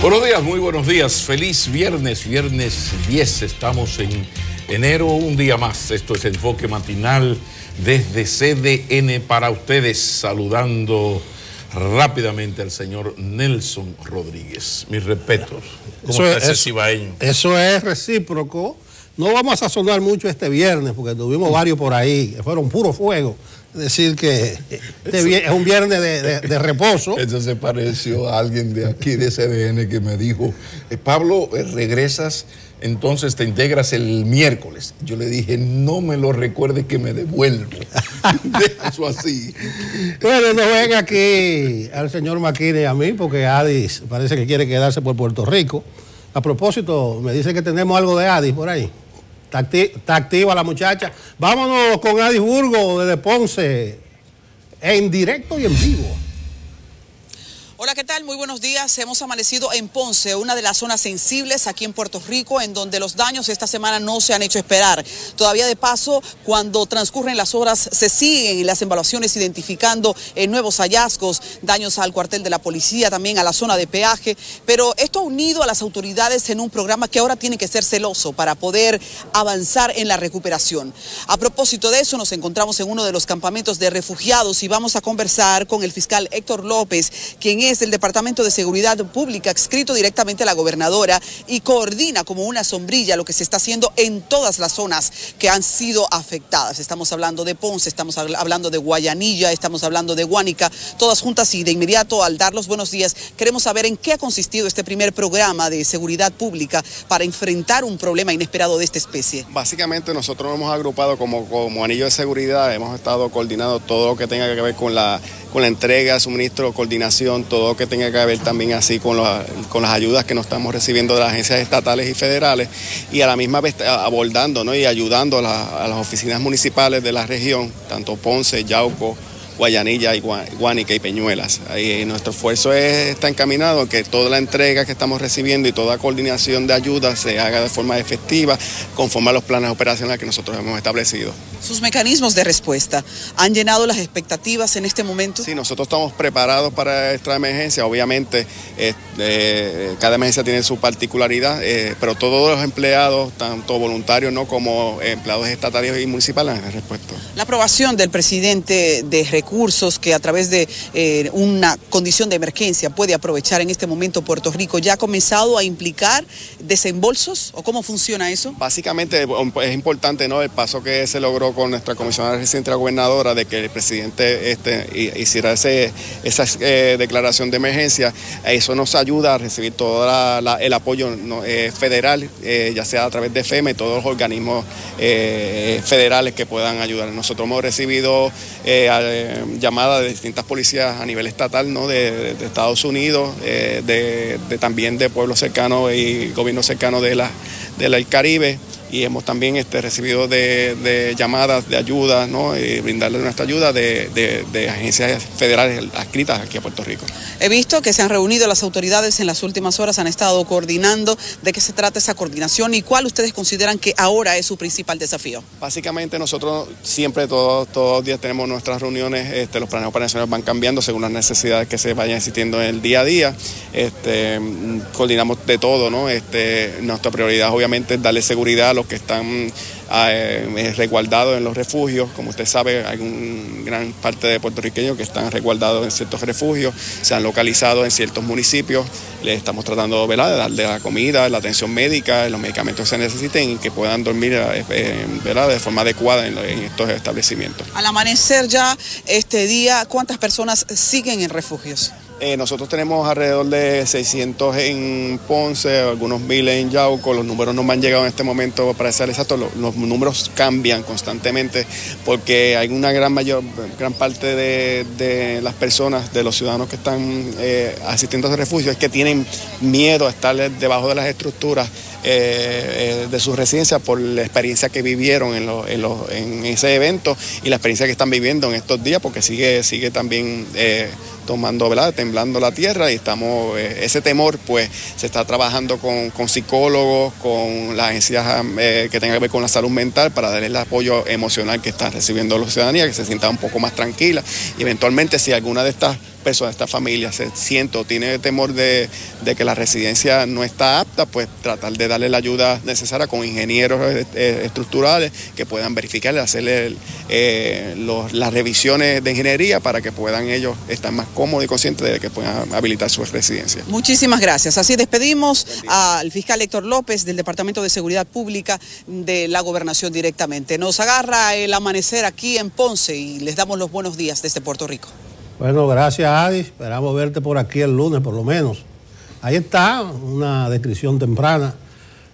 Buenos días, muy buenos días. Feliz viernes, viernes 10. Estamos en enero, un día más. Esto es Enfoque Matinal desde CDN para ustedes, saludando rápidamente al señor Nelson Rodríguez. Mis respetos. ¿Cómo está ese cibaeño? Eso es recíproco. No vamos a sazonar mucho este viernes porque tuvimos varios por ahí que fueron puro fuego. Es decir que es un viernes de reposo. Eso se pareció a alguien de aquí de CDN que me dijo, Pablo, regresas, entonces te integras el miércoles. Yo le dije, no me lo recuerde que me devuelvo. Deja eso así. Bueno, no ven aquí al señor Maquine y a mí porque Adis parece que quiere quedarse por Puerto Rico. A propósito, me dice que tenemos algo de Adis por ahí. Está activa la muchacha. Vámonos con Adis Burgos desde Ponce, en directo y en vivo. Hola, ¿qué tal? Muy buenos días. Hemos amanecido en Ponce, una de las zonas sensibles aquí en Puerto Rico, en donde los daños esta semana no se han hecho esperar. Todavía de paso, cuando transcurren las horas, se siguen las evaluaciones identificando nuevos hallazgos, daños al cuartel de la policía, también a la zona de peaje. Pero esto ha unido a las autoridades en un programa que ahora tiene que ser celoso para poder avanzar en la recuperación. A propósito de eso, nos encontramos en uno de los campamentos de refugiados y vamos a conversar con el fiscal Héctor López, quien es del Departamento de Seguridad Pública, adscrito directamente a la gobernadora y coordina como una sombrilla lo que se está haciendo en todas las zonas que han sido afectadas. Estamos hablando de Ponce, estamos hablando de Guayanilla, estamos hablando de Guánica, todas juntas, y de inmediato, al dar los buenos días, queremos saber en qué ha consistido este primer programa de seguridad pública para enfrentar un problema inesperado de esta especie. Básicamente nosotros nos hemos agrupado como anillo de seguridad, hemos estado coordinando todo lo que tenga que ver con la entrega, suministro, coordinación, todo lo que tenga que ver también así con las ayudas que nos estamos recibiendo de las agencias estatales y federales, y a la misma vez abordando, ¿no?, y ayudando a las oficinas municipales de la región, tanto Ponce, Yauco, Guayanilla, Guánica y Peñuelas. Ahí nuestro esfuerzo está encaminado a que toda la entrega que estamos recibiendo y toda coordinación de ayuda se haga de forma efectiva, conforme a los planes operacionales que nosotros hemos establecido. ¿Sus mecanismos de respuesta han llenado las expectativas en este momento? Sí, nosotros estamos preparados para esta emergencia. Obviamente, cada emergencia tiene su particularidad, pero todos los empleados, tanto voluntarios ¿no?, como empleados estatales y municipales, han respuesto. La aprobación del presidente de recursos que a través de una condición de emergencia puede aprovechar en este momento Puerto Rico, ¿ya ha comenzado a implicar desembolsos o cómo funciona eso? Básicamente es importante, ¿no?, el paso que se logró con nuestra comisionada residente, la gobernadora, de que el presidente hiciera esa declaración de emergencia. Eso nos ayuda a recibir todo el apoyo federal, ya sea a través de FEMA y todos los organismos federales que puedan ayudar. Nosotros hemos recibido llamadas de distintas policías a nivel estatal, ¿no?, de Estados Unidos, también de pueblos cercanos y gobiernos cercanos del Caribe. Y hemos también recibido de llamadas de ayuda, ¿no?, y brindarle nuestra ayuda de agencias federales adscritas aquí a Puerto Rico. He visto que se han reunido las autoridades en las últimas horas, han estado coordinando. ¿De qué se trata esa coordinación y cuál ustedes consideran que ahora es su principal desafío? Básicamente nosotros siempre, todos los días tenemos nuestras reuniones, los planes operacionales van cambiando según las necesidades que se vayan existiendo en el día a día. Coordinamos de todo, ¿no? Nuestra prioridad obviamente es darle seguridad a los que están resguardados en los refugios. Como usted sabe, hay una gran parte de puertorriqueños que están resguardados en ciertos refugios, se han localizado en ciertos municipios. Les estamos tratando, ¿verdad?, de darle la comida, la atención médica, los medicamentos que se necesiten y que puedan dormir, ¿verdad?, de forma adecuada en estos establecimientos. Al amanecer ya este día, ¿cuántas personas siguen en refugios? Nosotros tenemos alrededor de 600 en Ponce, algunos 1000 en Yauco. Los números no me han llegado en este momento para ser exactos. Los números cambian constantemente porque hay una gran parte de las personas, de los ciudadanos que están asistiendo a refugios, es que tienen miedo a estar debajo de las estructuras de su residencia por la experiencia que vivieron en ese evento y la experiencia que están viviendo en estos días, porque sigue también tomando, ¿verdad?, temblando la tierra, y estamos, ese temor pues se está trabajando con psicólogos, con las agencias que tengan que ver con la salud mental, para darle el apoyo emocional que está recibiendo la ciudadanía, que se sienta un poco más tranquila, y eventualmente si alguna de estas persona de esta familia se siente o tiene temor de que la residencia no está apta, pues tratar de darle la ayuda necesaria con ingenieros estructurales que puedan verificar, hacerle las revisiones de ingeniería para que puedan ellos estar más cómodos y conscientes de que puedan habilitar su residencia. Muchísimas gracias. Así despedimos al fiscal Héctor López del Departamento de Seguridad Pública de la Gobernación directamente. Nos agarra el amanecer aquí en Ponce y les damos los buenos días desde Puerto Rico. Bueno, gracias, Adi. Esperamos verte por aquí el lunes, por lo menos. Ahí está una descripción temprana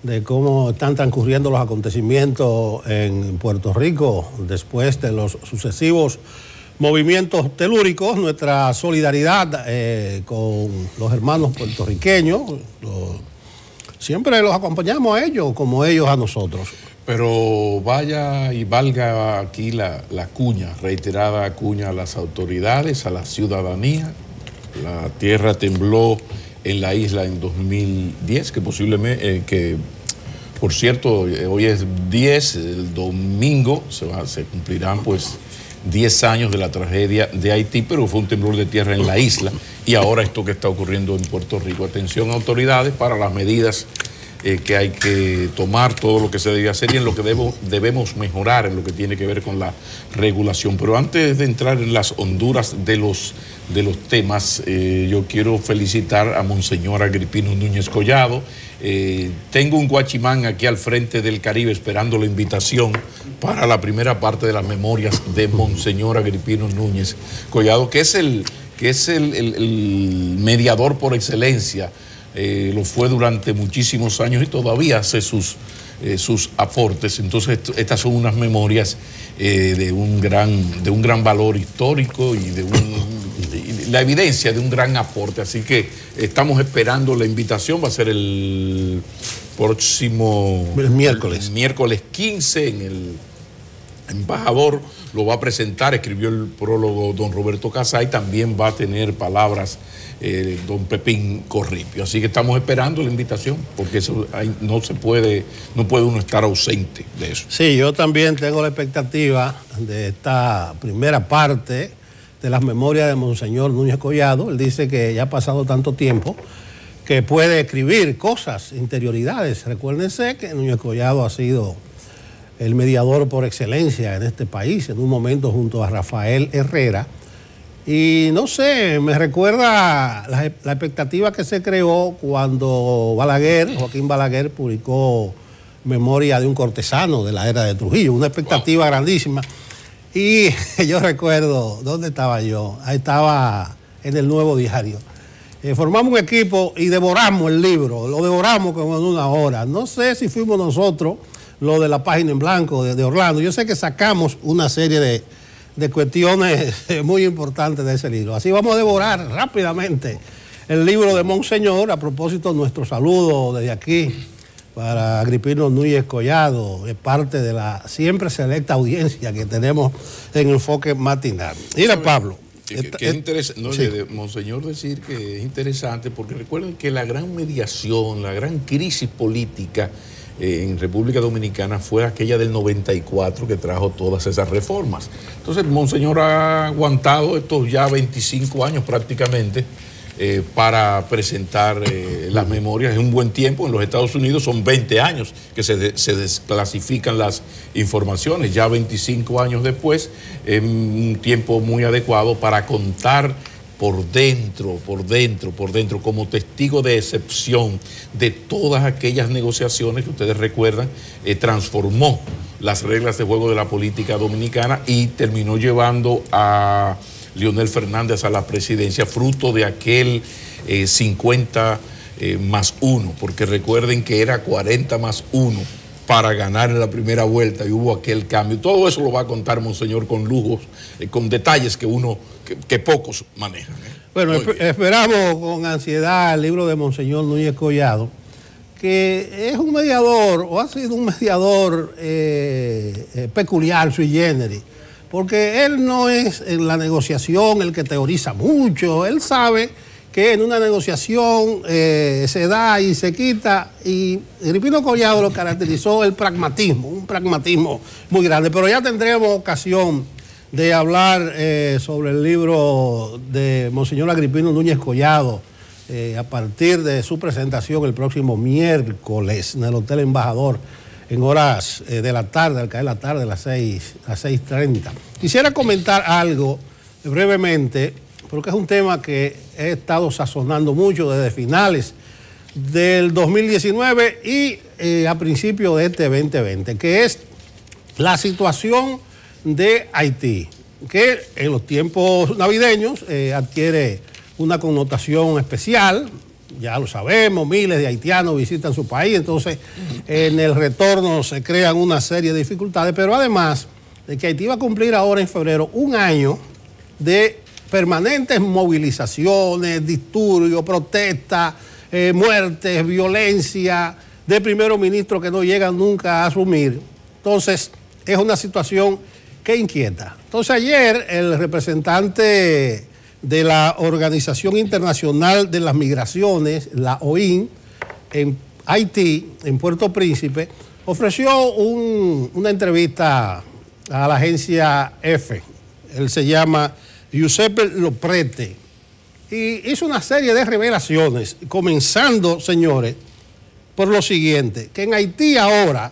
de cómo están transcurriendo los acontecimientos en Puerto Rico después de los sucesivos movimientos telúricos. Nuestra solidaridad con los hermanos puertorriqueños. Siempre los acompañamos a ellos como ellos a nosotros. Pero vaya y valga aquí la cuña, reiterada cuña a las autoridades, a la ciudadanía. La tierra tembló en la isla en 2010, que posiblemente, por cierto, hoy es 10, el domingo se cumplirán pues 10 años de la tragedia de Haití, pero fue un temblor de tierra en la isla y ahora esto que está ocurriendo en Puerto Rico. Atención, autoridades, para las medidas que hay que tomar, todo lo que se debe hacer y en lo que debemos mejorar en lo que tiene que ver con la regulación. Pero antes de entrar en las honduras de los temas, yo quiero felicitar a Monseñor Agripino Núñez Collado. Tengo un guachimán aquí al frente del Caribe esperando la invitación para la primera parte de las memorias de Monseñor Agripino Núñez Collado, que es el mediador por excelencia. Lo fue durante muchísimos años y todavía hace sus aportes. Entonces estas son unas memorias de un gran valor histórico y la evidencia de un gran aporte. Así que estamos esperando la invitación. Va a ser el próximo miércoles 15 en el embajador. Lo va a presentar, escribió el prólogo don Roberto Casay, también va a tener palabras don Pepín Corripio. Así que estamos esperando la invitación, porque eso no puede uno estar ausente de eso. Sí, yo también tengo la expectativa de esta primera parte de las memorias de Monseñor Núñez Collado. Él dice que ya ha pasado tanto tiempo que puede escribir cosas, interioridades. Recuérdense que Núñez Collado ha sido el mediador por excelencia en este país, en un momento junto a Rafael Herrera. Y no sé, me recuerda la expectativa que se creó cuando Joaquín Balaguer publicó Memoria de un cortesano de la era de Trujillo, una expectativa grandísima. Y yo recuerdo, ¿dónde estaba yo? Ahí estaba en el Nuevo Diario. Formamos un equipo y devoramos el libro, lo devoramos como en una hora. No sé si fuimos nosotros, lo de la página en blanco de Orlando. Yo sé que sacamos una serie de cuestiones muy importantes de ese libro. Así vamos a devorar rápidamente el libro de Monseñor. A propósito, nuestro saludo desde aquí para Agripino Núñez Collado, es parte de la siempre selecta audiencia que tenemos en Enfoque Matinal. Mira, Pablo. Que interesante, sí. De Monseñor decir que es interesante, porque recuerden que la gran mediación, la gran crisis política en República Dominicana fue aquella del 94 que trajo todas esas reformas. Entonces Monseñor ha aguantado estos ya 25 años prácticamente para presentar las memorias. Es un buen tiempo. En los Estados Unidos son 20 años que se desclasifican las informaciones. Ya 25 años después, un tiempo muy adecuado para contar por dentro, como testigo de excepción de todas aquellas negociaciones que ustedes recuerdan, transformó las reglas de juego de la política dominicana y terminó llevando a Leonel Fernández a la presidencia, fruto de aquel 50 más 1, porque recuerden que era 40 más 1 para ganar en la primera vuelta y hubo aquel cambio. Todo eso lo va a contar Monseñor con lujos, con detalles que pocos manejan. Bueno, esperamos con ansiedad el libro de Monseñor Núñez Collado, que es un mediador, o ha sido un mediador peculiar, sui generis, porque él no es en la negociación el que teoriza mucho. Él sabe que en una negociación se da y se quita, y Agripino Collado lo caracterizó el pragmatismo, un pragmatismo muy grande. Pero ya tendremos ocasión de hablar sobre el libro de Monseñor Agripino Núñez Collado a partir de su presentación el próximo miércoles en el Hotel Embajador en horas de la tarde, al caer la tarde, a las 6:30. Quisiera comentar algo brevemente, porque es un tema que he estado sazonando mucho desde finales del 2019 y a principios de este 2020, que es la situación de Haití, que en los tiempos navideños adquiere una connotación especial. Ya lo sabemos, miles de haitianos visitan su país, entonces en el retorno se crean una serie de dificultades, pero además de que Haití va a cumplir ahora en febrero un año de permanentes movilizaciones, disturbios, protestas, muertes, violencia, de primeros ministros que no llegan nunca a asumir. Entonces es una situación que inquieta. Entonces ayer el representante de la Organización Internacional de las Migraciones, la OIM, en Haití, en Puerto Príncipe, ofreció una entrevista a la agencia EFE. Él se llama Giuseppe Loprete y hizo una serie de revelaciones, comenzando, señores, por lo siguiente, que en Haití ahora,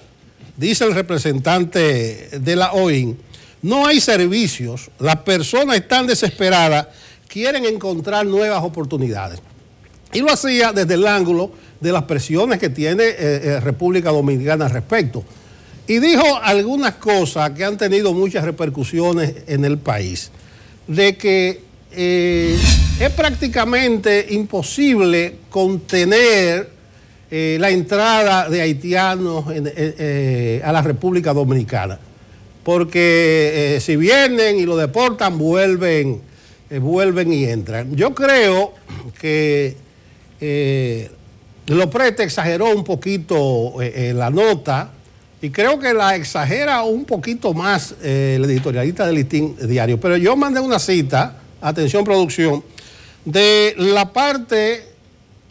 dice el representante de la OIM, no hay servicios, las personas están desesperadas, quieren encontrar nuevas oportunidades. Y lo hacía desde el ángulo de las presiones que tiene República Dominicana al respecto. Y dijo algunas cosas que han tenido muchas repercusiones en el país, de que es prácticamente imposible contener la entrada de haitianos a la República Dominicana, porque si vienen y lo deportan, vuelven y entran. Yo creo que Loprete exageró un poquito la nota, y creo que la exagera un poquito más el editorialista del Listín Diario. Pero yo mandé una cita, atención producción, de la parte,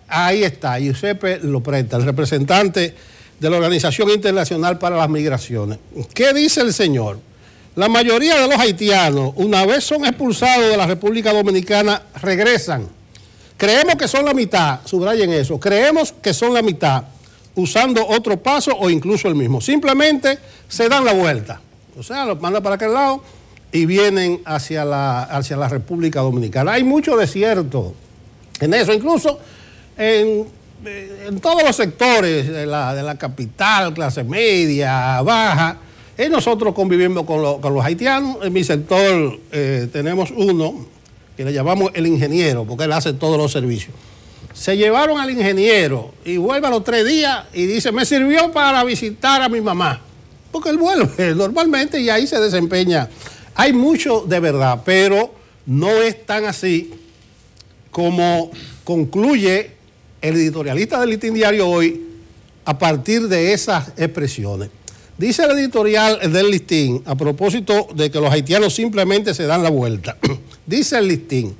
ahí está, Giuseppe Loprete, el representante de la Organización Internacional para las Migraciones. ¿Qué dice el señor? La mayoría de los haitianos, una vez son expulsados de la República Dominicana, regresan. Creemos que son la mitad, subrayen eso, creemos que son la mitad, usando otro paso o incluso el mismo. Simplemente se dan la vuelta. O sea, los mandan para aquel lado y vienen hacia la República Dominicana. Hay mucho desierto en eso, incluso en todos los sectores de la capital, clase media, baja. Y nosotros convivimos con los haitianos. En mi sector tenemos uno que le llamamos el ingeniero, porque él hace todos los servicios. Se llevaron al ingeniero y vuelve a los 3 días y dice, me sirvió para visitar a mi mamá. Porque él vuelve normalmente y ahí se desempeña. Hay mucho de verdad, pero no es tan así como concluye el editorialista del Listín Diario hoy a partir de esas expresiones. Dice el editorial del Listín, a propósito de que los haitianos simplemente se dan la vuelta. Dice el Listín,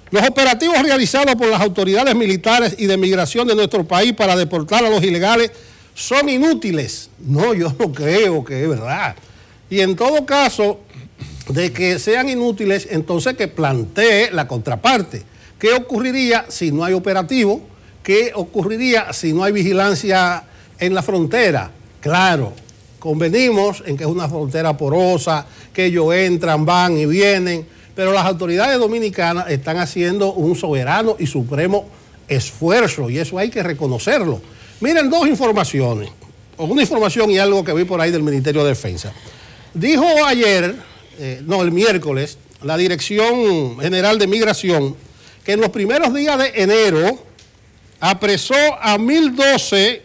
los operativos realizados por las autoridades militares y de migración de nuestro país para deportar a los ilegales son inútiles. No, yo no creo que es verdad. Y en todo caso, de que sean inútiles, entonces que plantee la contraparte. ¿Qué ocurriría si no hay operativo? ¿Qué ocurriría si no hay vigilancia en la frontera? Claro, convenimos en que es una frontera porosa, que ellos entran, van y vienen, pero las autoridades dominicanas están haciendo un soberano y supremo esfuerzo, y eso hay que reconocerlo. Miren, dos informaciones, o una información y algo que vi por ahí del Ministerio de Defensa. Dijo ayer, el miércoles, la Dirección General de Migración, que en los primeros días de enero apresó a 1.012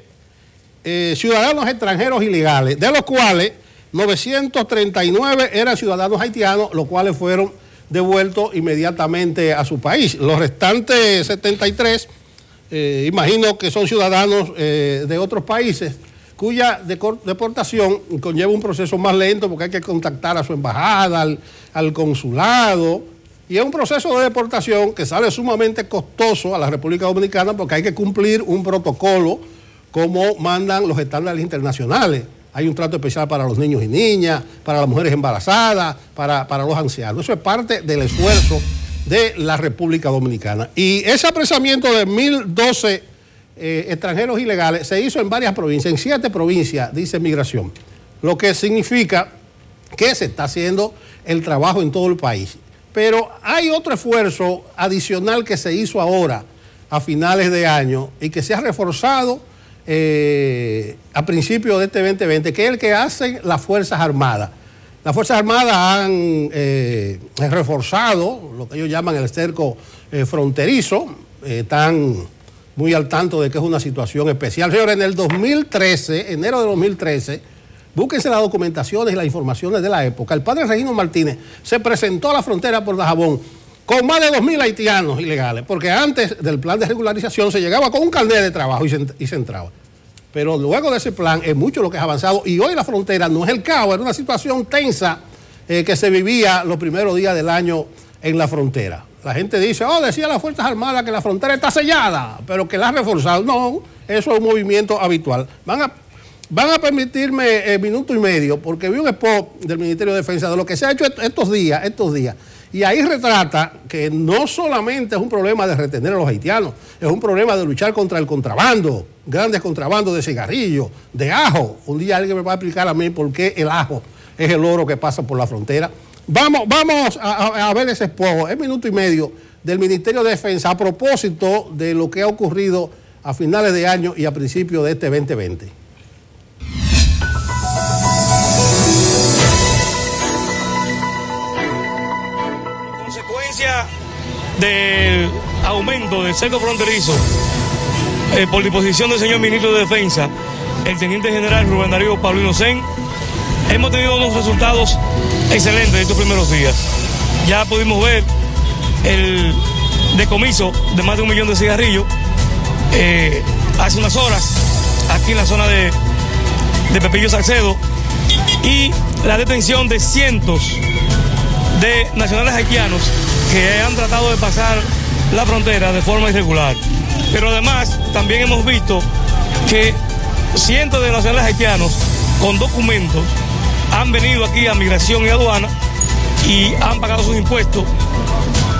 ciudadanos extranjeros ilegales, de los cuales 939 eran ciudadanos haitianos, los cuales fueron devueltos inmediatamente a su país. Los restantes 73, imagino que son ciudadanos de otros países, cuya deportación conlleva un proceso más lento porque hay que contactar a su embajada, al consulado, y es un proceso de deportación que sale sumamente costoso a la República Dominicana porque hay que cumplir un protocolo como mandan los estándares internacionales. hay un trato especial para los niños y niñas, para las mujeres embarazadas, para los ancianos. Eso es parte del esfuerzo de la República Dominicana. Y ese apresamiento de 1.012 extranjeros ilegales se hizo en varias provincias, en 7 provincias, dice Migración, lo que significa que se está haciendo el trabajo en todo el país. Pero hay otro esfuerzo adicional que se hizo ahora, a finales de año, y que se ha reforzado a principios de este 2020, que es el que hacen las Fuerzas Armadas. Las Fuerzas Armadas han reforzado lo que ellos llaman el cerco fronterizo, están muy al tanto de que es una situación especial. Señores, en el 2013, enero de 2013, búsquense las documentaciones y las informaciones de la época, el padre Regino Martínez se presentó a la frontera por Dajabón con más de 2.000 haitianos ilegales, porque antes del plan de regularización se llegaba con un carnet de trabajo y se entraba. Pero luego de ese plan es mucho lo que ha avanzado y hoy la frontera no es el caos, era una situación tensa que se vivía los primeros días del año en la frontera. La gente dice, decía las Fuerzas Armadas que la frontera está sellada, pero que la ha reforzado. No, eso es un movimiento habitual. Van a permitirme minuto y medio, porque vi un spot del Ministerio de Defensa de lo que se ha hecho estos días, y ahí retrata que no solamente es un problema de retener a los haitianos, es un problema de luchar contra el contrabando, grandes contrabandos de cigarrillos, de ajo. Un día alguien me va a explicar a mí por qué el ajo es el oro que pasa por la frontera. Vamos a ver ese spot, es minuto y medio del Ministerio de Defensa a propósito de lo que ha ocurrido a finales de año y a principios de este 2020. Consecuencia del aumento del cerco fronterizo por disposición del señor ministro de Defensa, el teniente general Rubén Darío Pablo Inocén, hemos tenido unos resultados excelentes estos primeros días. Ya pudimos ver el decomiso de más de 1 millón de cigarrillos hace unas horas aquí en la zona de Pepillo Salcedo, y la detención de cientos de nacionales haitianos que han tratado de pasar la frontera de forma irregular. Pero además también hemos visto que cientos de nacionales haitianos con documentos han venido aquí a Migración y Aduana y han pagado sus impuestos,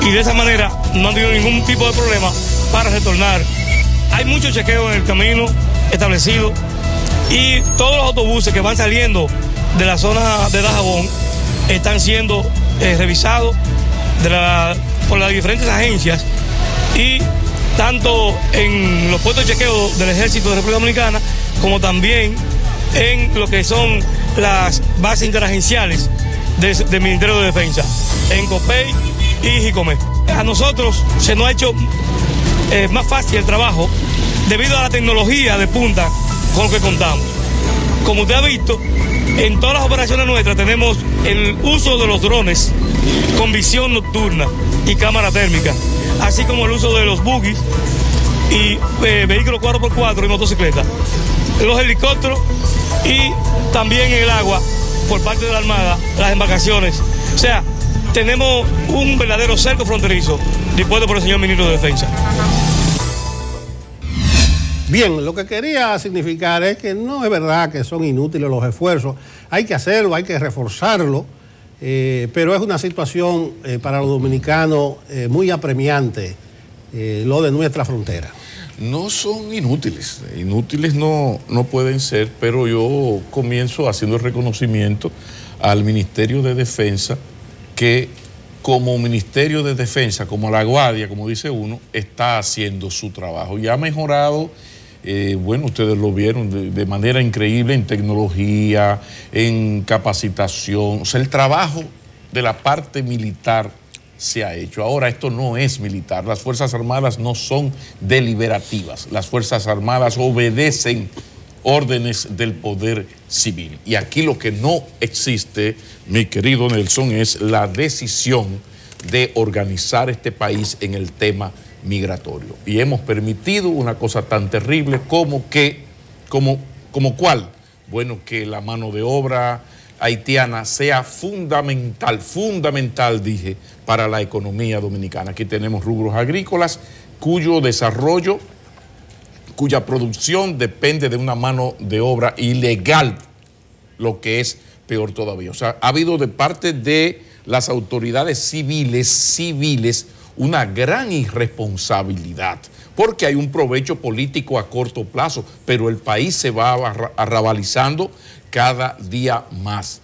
y de esa manera no han tenido ningún tipo de problema para retornar. Hay mucho chequeo en el camino establecido, y todos los autobuses que van saliendo de la zona de Dajabón están siendo revisados por las diferentes agencias, y tanto en los puestos de chequeo del Ejército de República Dominicana como también en lo que son las bases interagenciales del Ministerio de Defensa, en Copey y Jicomé. A nosotros se nos ha hecho más fácil el trabajo debido a la tecnología de punta con lo que contamos. Como usted ha visto, en todas las operaciones nuestras tenemos el uso de los drones con visión nocturna y cámara térmica, así como el uso de los buggies y vehículos 4x4 y motocicletas, los helicópteros, y también en el agua por parte de la Armada, las embarcaciones. O sea, tenemos un verdadero cerco fronterizo dispuesto por el señor ministro de Defensa. Bien, lo que quería significar es que no es verdad que son inútiles los esfuerzos. Hay que hacerlo, hay que reforzarlo, pero es una situación para los dominicanos muy apremiante, lo de nuestra frontera. No son inútiles, inútiles no pueden ser, pero yo comienzo haciendo el reconocimiento al Ministerio de Defensa, que como Ministerio de Defensa, como la Guardia, como dice uno, está haciendo su trabajo y ha mejorado. Bueno, ustedes lo vieron de manera increíble en tecnología, en capacitación. O sea, el trabajo de la parte militar se ha hecho. Ahora, esto no es militar. Las Fuerzas Armadas no son deliberativas. Las Fuerzas Armadas obedecen órdenes del poder civil. Y aquí lo que no existe, mi querido Nelson, es la decisión de organizar este país en el tema migratorio. Y hemos permitido una cosa tan terrible como ¿cuál? Bueno, que la mano de obra haitiana sea fundamental, dije, para la economía dominicana. Aquí tenemos rubros agrícolas cuyo desarrollo, cuya producción depende de una mano de obra ilegal lo que es peor todavía. O sea, ha habido de parte de las autoridades civiles una gran irresponsabilidad, porque hay un provecho político a corto plazo, pero el país se va arrabalizando cada día más.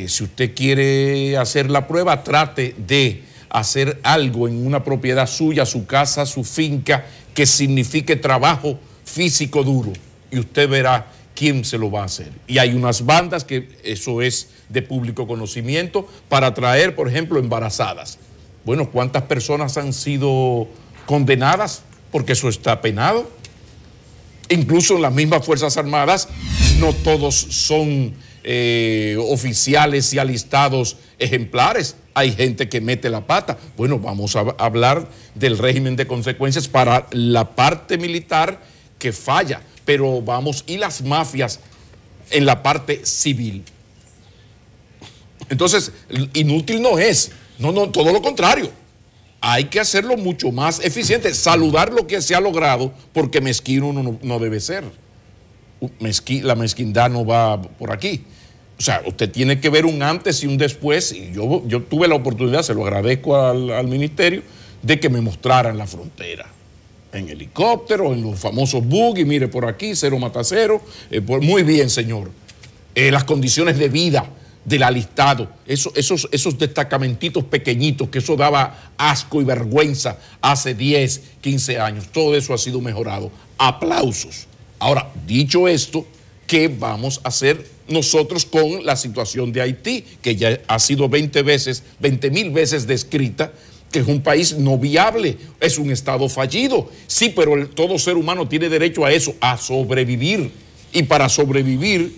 Si usted quiere hacer la prueba, trate de hacer algo en una propiedad suya, su casa, su finca, que signifique trabajo físico duro, y usted verá quién se lo va a hacer. Y hay unas bandas que eso es de público conocimiento para atraer, por ejemplo, embarazadas. Bueno, ¿cuántas personas han sido condenadas? Porque eso está penado. Incluso en las mismas Fuerzas Armadas, no todos son oficiales y alistados ejemplares. Hay gente que mete la pata. Bueno, vamos a hablar del régimen de consecuencias para la parte militar que falla, pero vamos, y las mafias en la parte civil. Entonces, inútil no es, no, todo lo contrario. Hay que hacerlo mucho más eficiente, saludar lo que se ha logrado, porque mezquino no debe ser. La mezquindad no va por aquí. O sea, usted tiene que ver un antes y un después, y yo tuve la oportunidad, se lo agradezco al ministerio, de que me mostraran la frontera. En helicóptero, en los famosos buggy, mire por aquí, cero mata cero, muy bien, señor. Las condiciones de vida del alistado, esos destacamentitos pequeñitos, que eso daba asco y vergüenza hace 10, 15 años, todo eso ha sido mejorado. Aplausos. Ahora, dicho esto, ¿qué vamos a hacer nosotros con la situación de Haití, que ya ha sido 20.000 veces descrita, que es un país no viable, es un estado fallido? Sí, pero todo ser humano tiene derecho a eso, a sobrevivir. Y para sobrevivir,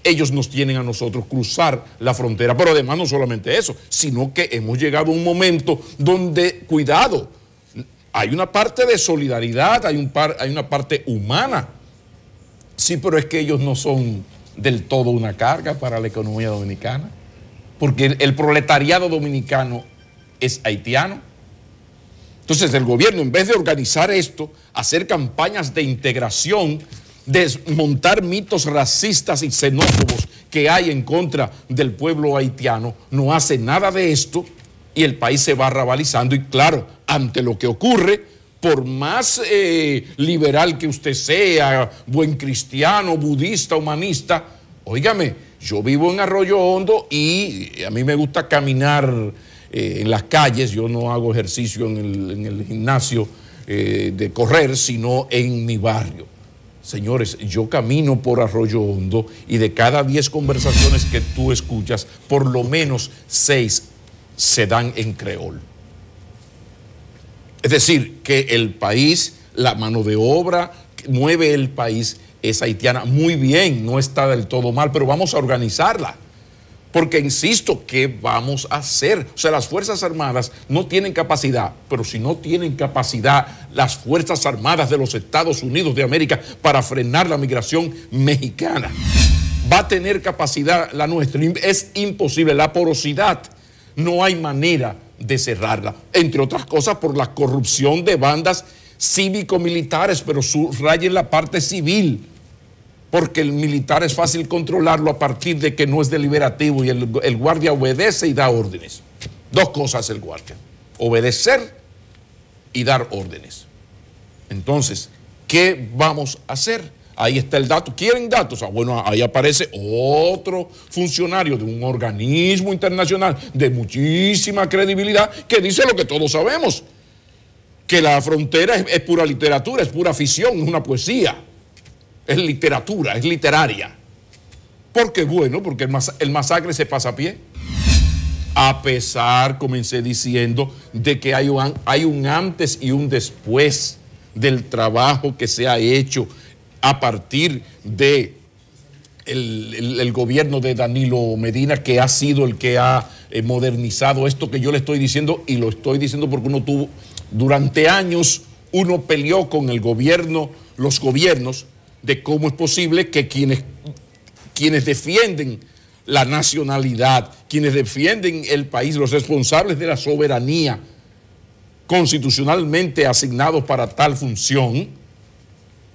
ellos nos tienen a nosotros cruzar la frontera. Pero además no solamente eso, sino que hemos llegado a un momento donde, cuidado, hay una parte de solidaridad, hay una parte humana. Sí, pero es que ellos no son del todo una carga para la economía dominicana, porque el proletariado dominicano es haitiano. Entonces el gobierno, en vez de organizar esto, hacer campañas de integración, desmontar mitos racistas y xenófobos que hay en contra del pueblo haitiano, no hace nada de esto, y el país se va arrabalizando. Y claro, ante lo que ocurre, por más liberal que usted sea, buen cristiano, budista, humanista, óigame, yo vivo en Arroyo Hondo y a mí me gusta caminar en las calles. Yo no hago ejercicio en el gimnasio de correr, sino en mi barrio. Señores, yo camino por Arroyo Hondo y de cada 10 conversaciones que tú escuchas, por lo menos 6 se dan en creol. Es decir, que el país, la mano de obra que mueve el país es haitiana. Muy bien, no está del todo mal, pero vamos a organizarla. Porque, insisto, ¿qué vamos a hacer? O sea, las Fuerzas Armadas no tienen capacidad, pero si no tienen capacidad las Fuerzas Armadas de los Estados Unidos de América para frenar la migración mexicana, va a tener capacidad la nuestra. Es imposible, la porosidad, no hay manera de cerrarla, entre otras cosas por la corrupción de bandas cívico-militares, pero subrayen la parte civil, porque el militar es fácil controlarlo a partir de que no es deliberativo y el guardia obedece y da órdenes. Dos cosas el guardia: obedecer y dar órdenes. Entonces, ¿qué vamos a hacer? Ahí está el dato. ¿Quieren datos? Bueno, ahí aparece otro funcionario de un organismo internacional de muchísima credibilidad que dice lo que todos sabemos, que la frontera es pura literatura, es pura ficción, es una poesía, es literatura, es literaria. ¿Por qué? Bueno, porque el masacre se pasa a pie. A pesar, comencé diciendo, de que hay un antes y un después del trabajo que se ha hecho a partir de el gobierno de Danilo Medina, que ha sido el que ha modernizado esto que yo le estoy diciendo, y lo estoy diciendo porque durante años uno peleó con el gobierno, los gobiernos, de cómo es posible que quienes defienden la nacionalidad, quienes defienden el país, los responsables de la soberanía constitucionalmente asignados para tal función,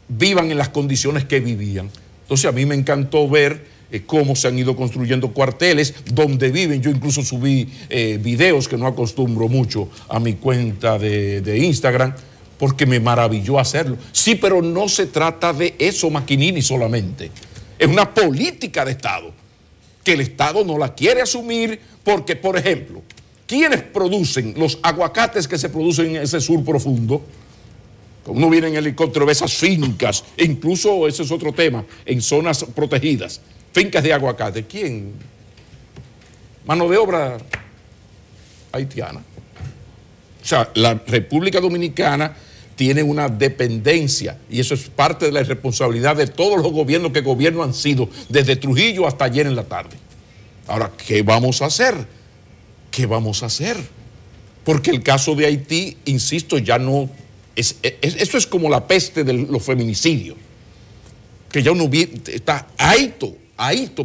vivan en las condiciones que vivían. Entonces a mí me encantó ver cómo se han ido construyendo cuarteles donde viven. Yo incluso subí videos que no acostumbro mucho a mi cuenta de Instagram, porque me maravilló hacerlo. Sí, pero no se trata de eso, Machinini, solamente. Es una política de Estado, que el Estado no la quiere asumir porque, por ejemplo, ¿quiénes producen los aguacates que se producen en ese sur profundo? Uno viene en helicóptero, ve esas fincas, e incluso ese es otro tema, en zonas protegidas, fincas de aguacate. ¿Quién? Mano de obra haitiana. O sea, la República Dominicana tiene una dependencia, y eso es parte de la responsabilidad de todos los gobiernos que gobierno han sido, desde Trujillo hasta ayer en la tarde. Ahora, ¿qué vamos a hacer? ¿Qué vamos a hacer? Porque el caso de Haití, insisto, ya no... eso es como la peste de los feminicidios, que ya uno está ahito,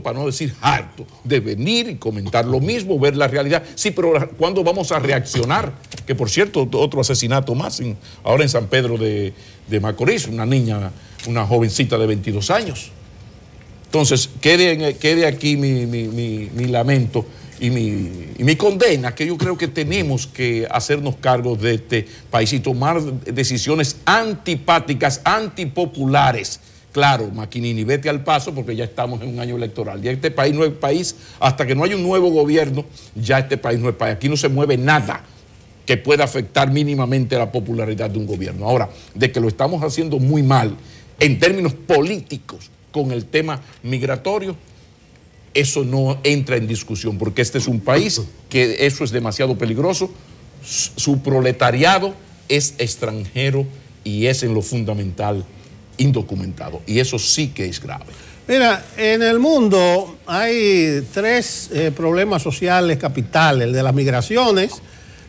para no decir harto, de venir y comentar lo mismo, ver la realidad. Sí, pero ¿cuándo vamos a reaccionar? Que por cierto, otro asesinato más, ahora en San Pedro de Macorís, una niña, una jovencita de 22 años. Entonces, quede aquí mi lamento y mi condena, que yo creo que tenemos que hacernos cargo de este país y tomar decisiones antipáticas, antipopulares. Claro, Machinini, vete al paso porque ya estamos en un año electoral. Ya este país no es país, hasta que no haya un nuevo gobierno, ya este país no es país. Aquí no se mueve nada que pueda afectar mínimamente la popularidad de un gobierno. Ahora, de que lo estamos haciendo muy mal en términos políticos con el tema migratorio, eso no entra en discusión, porque este es un país que eso es demasiado peligroso. Su proletariado es extranjero y es en lo fundamental indocumentado, y eso sí que es grave. Mira, en el mundo hay tres problemas sociales capitales: el de las migraciones,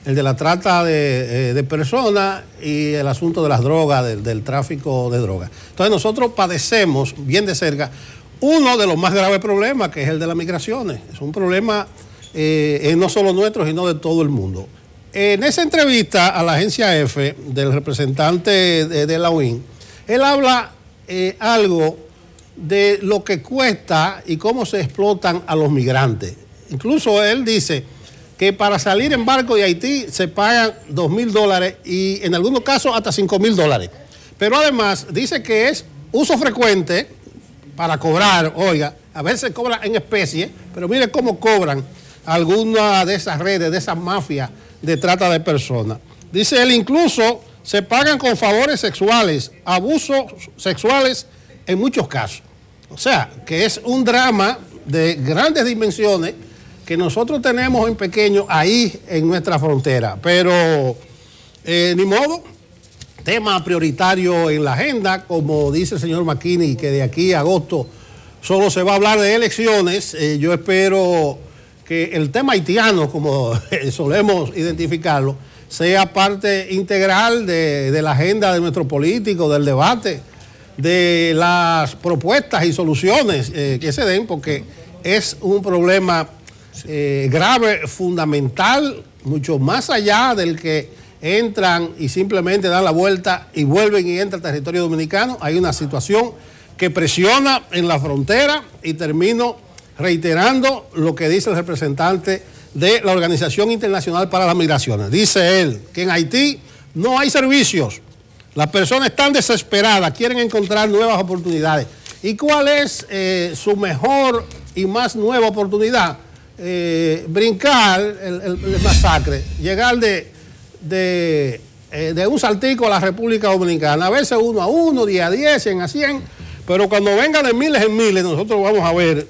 el de la trata de personas y el asunto de las drogas, del tráfico de drogas. Entonces nosotros padecemos bien de cerca uno de los más graves problemas, que es el de las migraciones. Es un problema no solo nuestro, sino de todo el mundo. En esa entrevista a la agencia EFE del representante de la UIN, él habla algo de lo que cuesta y cómo se explotan a los migrantes. Incluso él dice que para salir en barco de Haití se pagan $2,000 y en algunos casos hasta $5,000. Pero además dice que es uso frecuente para cobrar, oiga, a veces cobran en especie, pero mire cómo cobran algunas de esas redes, de esas mafias de trata de personas. Dice él, incluso se pagan con favores sexuales, abusos sexuales en muchos casos. O sea, que es un drama de grandes dimensiones que nosotros tenemos en pequeño ahí en nuestra frontera. Pero ni modo, tema prioritario en la agenda, como dice el señor Machinini, que de aquí a agosto solo se va a hablar de elecciones. Yo espero que el tema haitiano, como solemos identificarlo, sea parte integral de la agenda de nuestro político, del debate, de las propuestas y soluciones que se den, porque es un problema grave, fundamental, mucho más allá del que entran y simplemente dan la vuelta y vuelven y entran al territorio dominicano. Hay una situación que presiona en la frontera, y termino reiterando lo que dice el representante de la Organización Internacional para las Migraciones. Dice él que en Haití no hay servicios, las personas están desesperadas, quieren encontrar nuevas oportunidades. ¿Y cuál es su mejor y más nueva oportunidad? Brincar el masacre, llegar de un saltico a la República Dominicana, a veces 1 a 1, 10 a 10, 100 a 100, pero cuando vengan de miles en miles, nosotros vamos a ver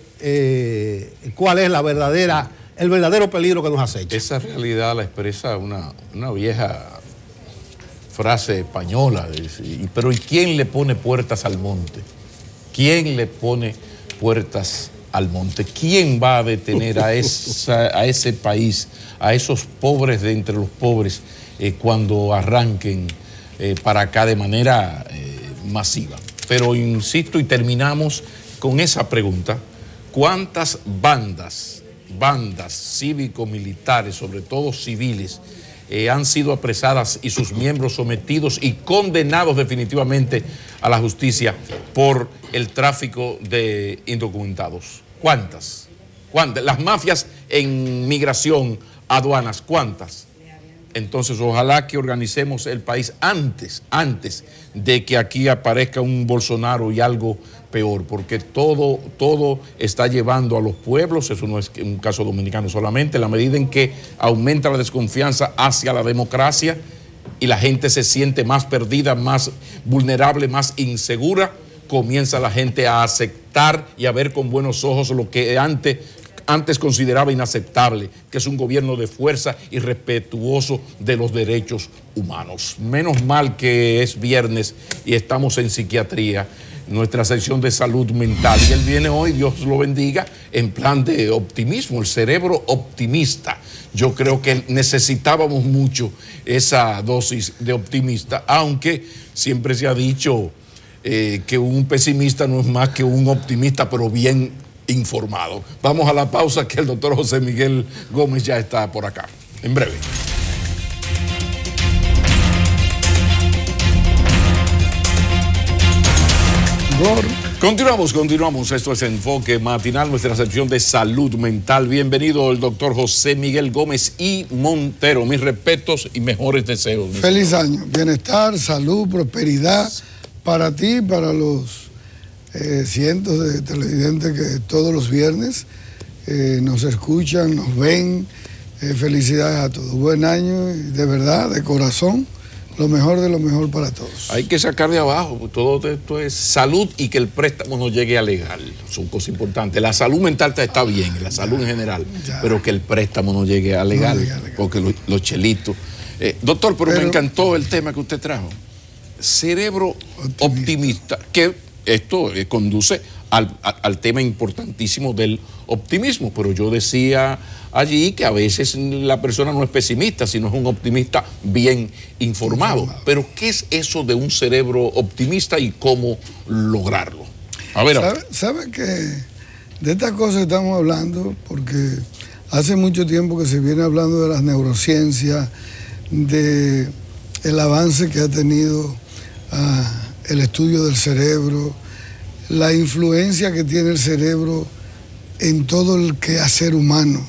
cuál es el verdadero peligro que nos acecha. Esa realidad la expresa una vieja frase española, pero ¿y quién le pone puertas al monte? ¿Quién le pone puertas al monte? ¿Quién va a detener a ese país, a esos pobres de entre los pobres, cuando arranquen para acá de manera masiva? Pero insisto y terminamos con esa pregunta: ¿cuántas bandas cívico-militares, sobre todo civiles, han sido apresadas y sus miembros sometidos y condenados definitivamente a la justicia por el tráfico de indocumentados? ¿Cuántas? Las mafias en migración, aduanas, ¿cuántas? Entonces, ojalá que organicemos el país antes de que aquí aparezca un Bolsonaro y algo peor, porque todo está llevando a los pueblos, eso no es un caso dominicano solamente, en la medida en que aumenta la desconfianza hacia la democracia y la gente se siente más perdida, más vulnerable, más insegura, comienza la gente a aceptar y a ver con buenos ojos lo que antes consideraba inaceptable, que es un gobierno de fuerza y respetuoso de los derechos humanos. Menos mal que es viernes y estamos en psiquiatría, nuestra sección de salud mental. Y él viene hoy, Dios lo bendiga, en plan de optimismo, el cerebro optimista. Yo creo que necesitábamos mucho esa dosis de optimista, aunque siempre se ha dicho que un pesimista no es más que un optimista, pero bien informado. Vamos a la pausa, que el doctor José Miguel Gómez ya está por acá. En breve. Continuamos. Esto es Enfoque Matinal, nuestra sección de salud mental. Bienvenido el doctor José Miguel Gómez y Montero. Mis respetos y mejores deseos. Feliz año. Bienestar, salud, prosperidad para ti, para los cientos de televidentes que todos los viernes nos escuchan, nos ven. Felicidades a todos. Buen año y de verdad, de corazón, lo mejor de lo mejor para todos. Hay que sacar de abajo, todo esto es salud y que el préstamo no llegue a legal. Son cosas importantes. La salud mental está bien, la salud en general, pero que el préstamo no llegue a legal, porque los chelitos. Doctor, pero me encantó el tema que usted trajo. Cerebro optimista, que esto conduce al tema importantísimo del optimismo, pero yo decía allí que a veces la persona no es pesimista, sino es un optimista bien informado. Pero ¿qué es eso de un cerebro optimista y cómo lograrlo? A ver. ¿Sabe que de estas cosas estamos hablando? Porque hace mucho tiempo que se viene hablando de las neurociencias, de el avance que ha tenido el estudio del cerebro, la influencia que tiene el cerebro en todo el quehacer humano.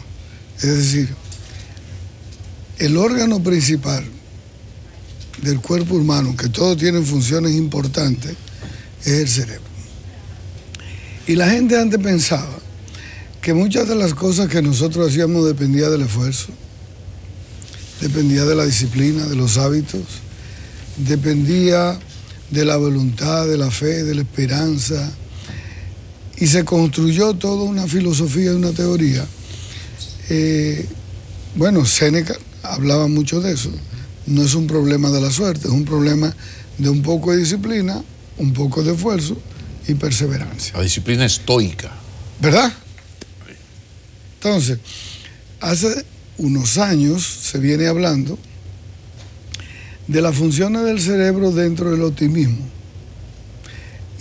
Es decir, el órgano principal del cuerpo humano, que todos tienen funciones importantes, es el cerebro. Y la gente antes pensaba que muchas de las cosas que nosotros hacíamos dependía del esfuerzo, dependía de la disciplina, de los hábitos, dependía de la voluntad, de la fe, de la esperanza, y se construyó toda una filosofía y una teoría. Séneca hablaba mucho de eso. No es un problema de la suerte, es un problema de un poco de disciplina, un poco de esfuerzo y perseverancia. La disciplina estoica. ¿Verdad? Entonces, hace unos años se viene hablando de las funciones del cerebro dentro del optimismo.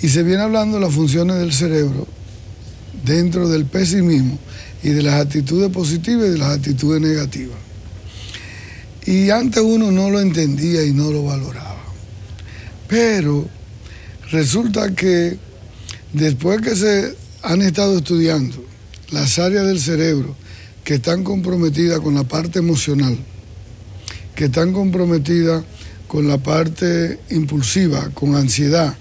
Y se viene hablando de las funciones del cerebro dentro del pesimismo y de las actitudes positivas y de las actitudes negativas. Y antes uno no lo entendía y no lo valoraba. Pero resulta que después que se han estado estudiando las áreas del cerebro que están comprometidas con la parte emocional, que están comprometidas con la parte impulsiva, con ansiedad,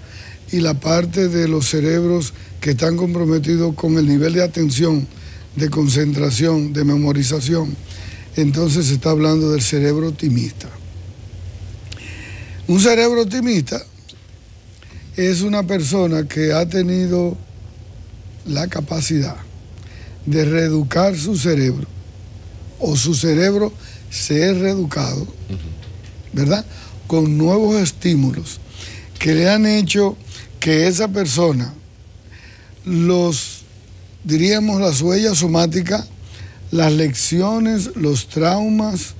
y la parte de los cerebros que están comprometidos con el nivel de atención, de concentración, de memorización, entonces se está hablando del cerebro optimista. Un cerebro optimista es una persona que ha tenido la capacidad de reeducar su cerebro, o su cerebro ser reeducado, ¿verdad?, con nuevos estímulos que le han hecho que esa persona, las huellas somáticas, las lecciones, los traumas,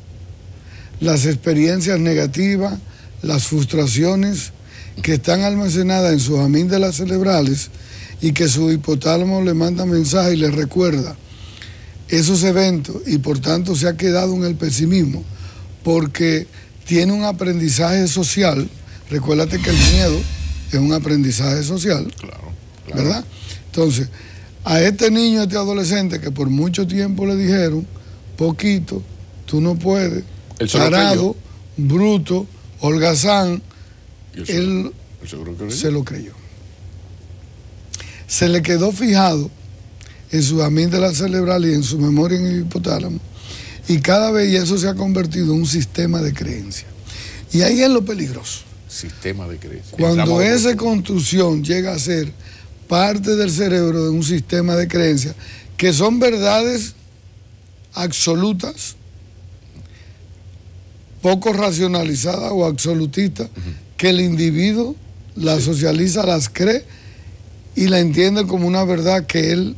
las experiencias negativas, las frustraciones que están almacenadas en sus amígdalas cerebrales y que su hipotálamo le manda mensaje y le recuerda esos eventos, y por tanto se ha quedado en el pesimismo porque tiene un aprendizaje social. Recuérdate que el miedo es un aprendizaje social, claro. ¿Verdad? Entonces, a este niño, a este adolescente que por mucho tiempo le dijeron, poquito, tú no puedes, tarado, bruto, holgazán, él se lo creyó. Se le quedó fijado en su amígdala cerebral y en su memoria en el hipotálamo, y cada vez eso se ha convertido en un sistema de creencia. Y ahí es lo peligroso. Sistema de creencia. Cuando esa construcción llega a ser parte del cerebro de un sistema de creencias, que son verdades absolutas, poco racionalizadas o absolutistas, que el individuo las socializa, las cree y la entiende como una verdad que él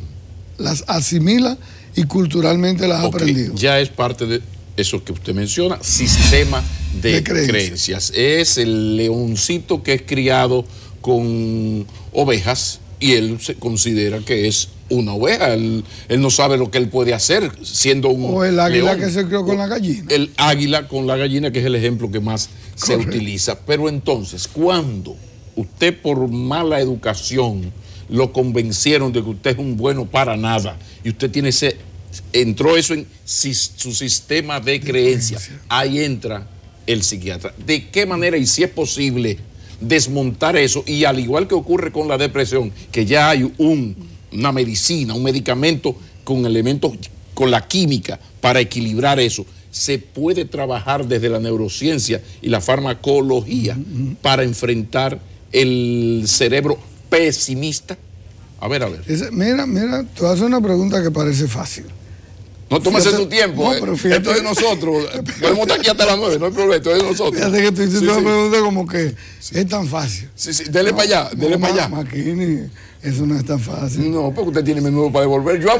las asimila y culturalmente las ha aprendido. Ya es parte de eso que usted menciona, sistema de creencias. Es el leoncito que es criado con ovejas y él se considera que es una oveja. Él no sabe lo que él puede hacer siendo un o el águila león, que se crió con la gallina. El águila con la gallina, que es el ejemplo que más se utiliza. Pero entonces, cuando usted por mala educación lo convencieron de que usted es un bueno para nada y usted tiene entró eso en su sistema de creencias, ahí entra el psiquiatra. ¿De qué manera y si es posible desmontar eso? Y al igual que ocurre con la depresión, que ya hay una medicina, un medicamento con elementos, con la química para equilibrar eso, se puede trabajar desde la neurociencia y la farmacología para enfrentar el cerebro pesimista. A ver. Mira, tú haces una pregunta que parece fácil. No tómese su tiempo. No, pero fíjate, esto es de nosotros. Podemos estar aquí hasta las 9, no hay problema, esto es de nosotros. Fíjate que tú hiciste una pregunta como que es tan fácil. Sí, dele para allá, dele para allá. Maquini, eso no es tan fácil. No, porque usted tiene menudo para devolver. Yo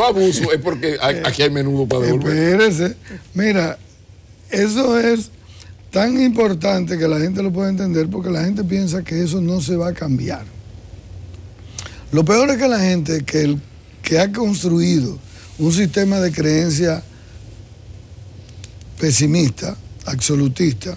abuso, es porque aquí hay menudo para devolver. Espérese. Mira, eso es tan importante que la gente lo puede entender, porque la gente piensa que eso no se va a cambiar. Lo peor es que la gente que ha construido un sistema de creencia pesimista, absolutista,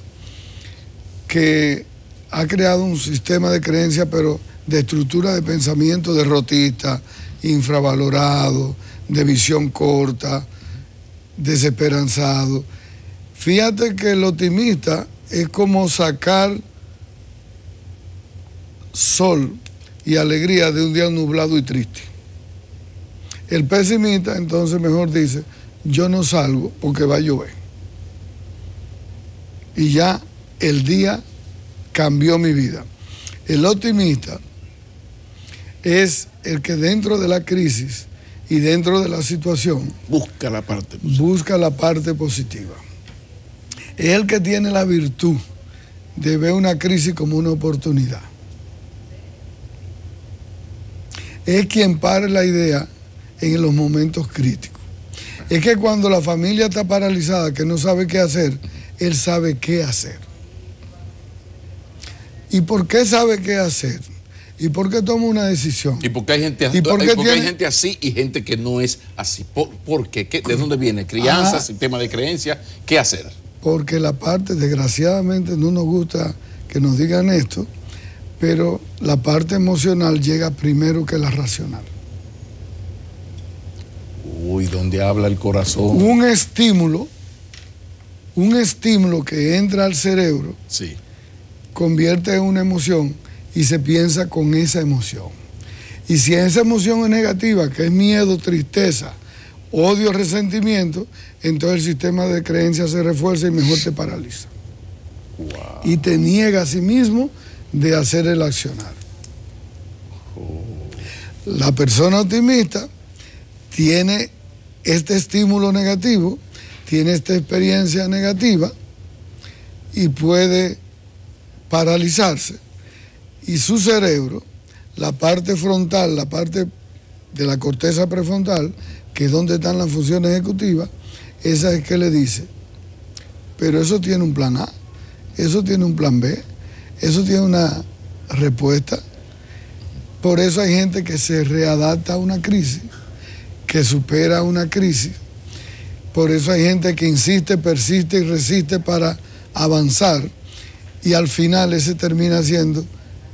que ha creado un sistema de creencia, pero de estructura de pensamiento derrotista, infravalorado, de visión corta, desesperanzado. Fíjate que el optimista es como sacar sol y alegría de un día nublado y triste. El pesimista entonces mejor dice, yo no salgo porque va a llover. Y ya el día cambió mi vida. El optimista es el que dentro de la crisis y dentro de la situación busca la parte positiva. Es el que tiene la virtud de ver una crisis como una oportunidad. Es quien para la idea en los momentos críticos. Es que cuando la familia está paralizada, que no sabe qué hacer, él sabe qué hacer. ¿Y por qué sabe qué hacer? ¿Y por qué toma una decisión? ¿Y por qué hay gente, hay gente así y gente que no es así? ¿Por qué? ¿De dónde viene? ¿Crianza, sistema de creencias? ¿Qué hacer? Porque la parte, desgraciadamente, no nos gusta que nos digan esto, pero la parte emocional llega primero que la racional. Uy, ¿dónde habla el corazón? Un estímulo que entra al cerebro, sí, convierte en una emoción y se piensa con esa emoción. Y si esa emoción es negativa, que es miedo, tristeza, odio, resentimiento, entonces el sistema de creencias se refuerza y mejor te paraliza. Wow. Y te niega a sí mismo de hacer el accionar. La persona optimista tiene este estímulo negativo, tiene esta experiencia negativa y puede paralizarse. Y su cerebro, la parte frontal, la parte de la corteza prefrontal, que es donde están las funciones ejecutivas, esa es que le dice, pero eso tiene un plan A, eso tiene un plan B, eso tiene una respuesta. Por eso hay gente que se readapta a una crisis, que supera una crisis. Por eso hay gente que insiste, persiste y resiste para avanzar, y al final ese termina siendo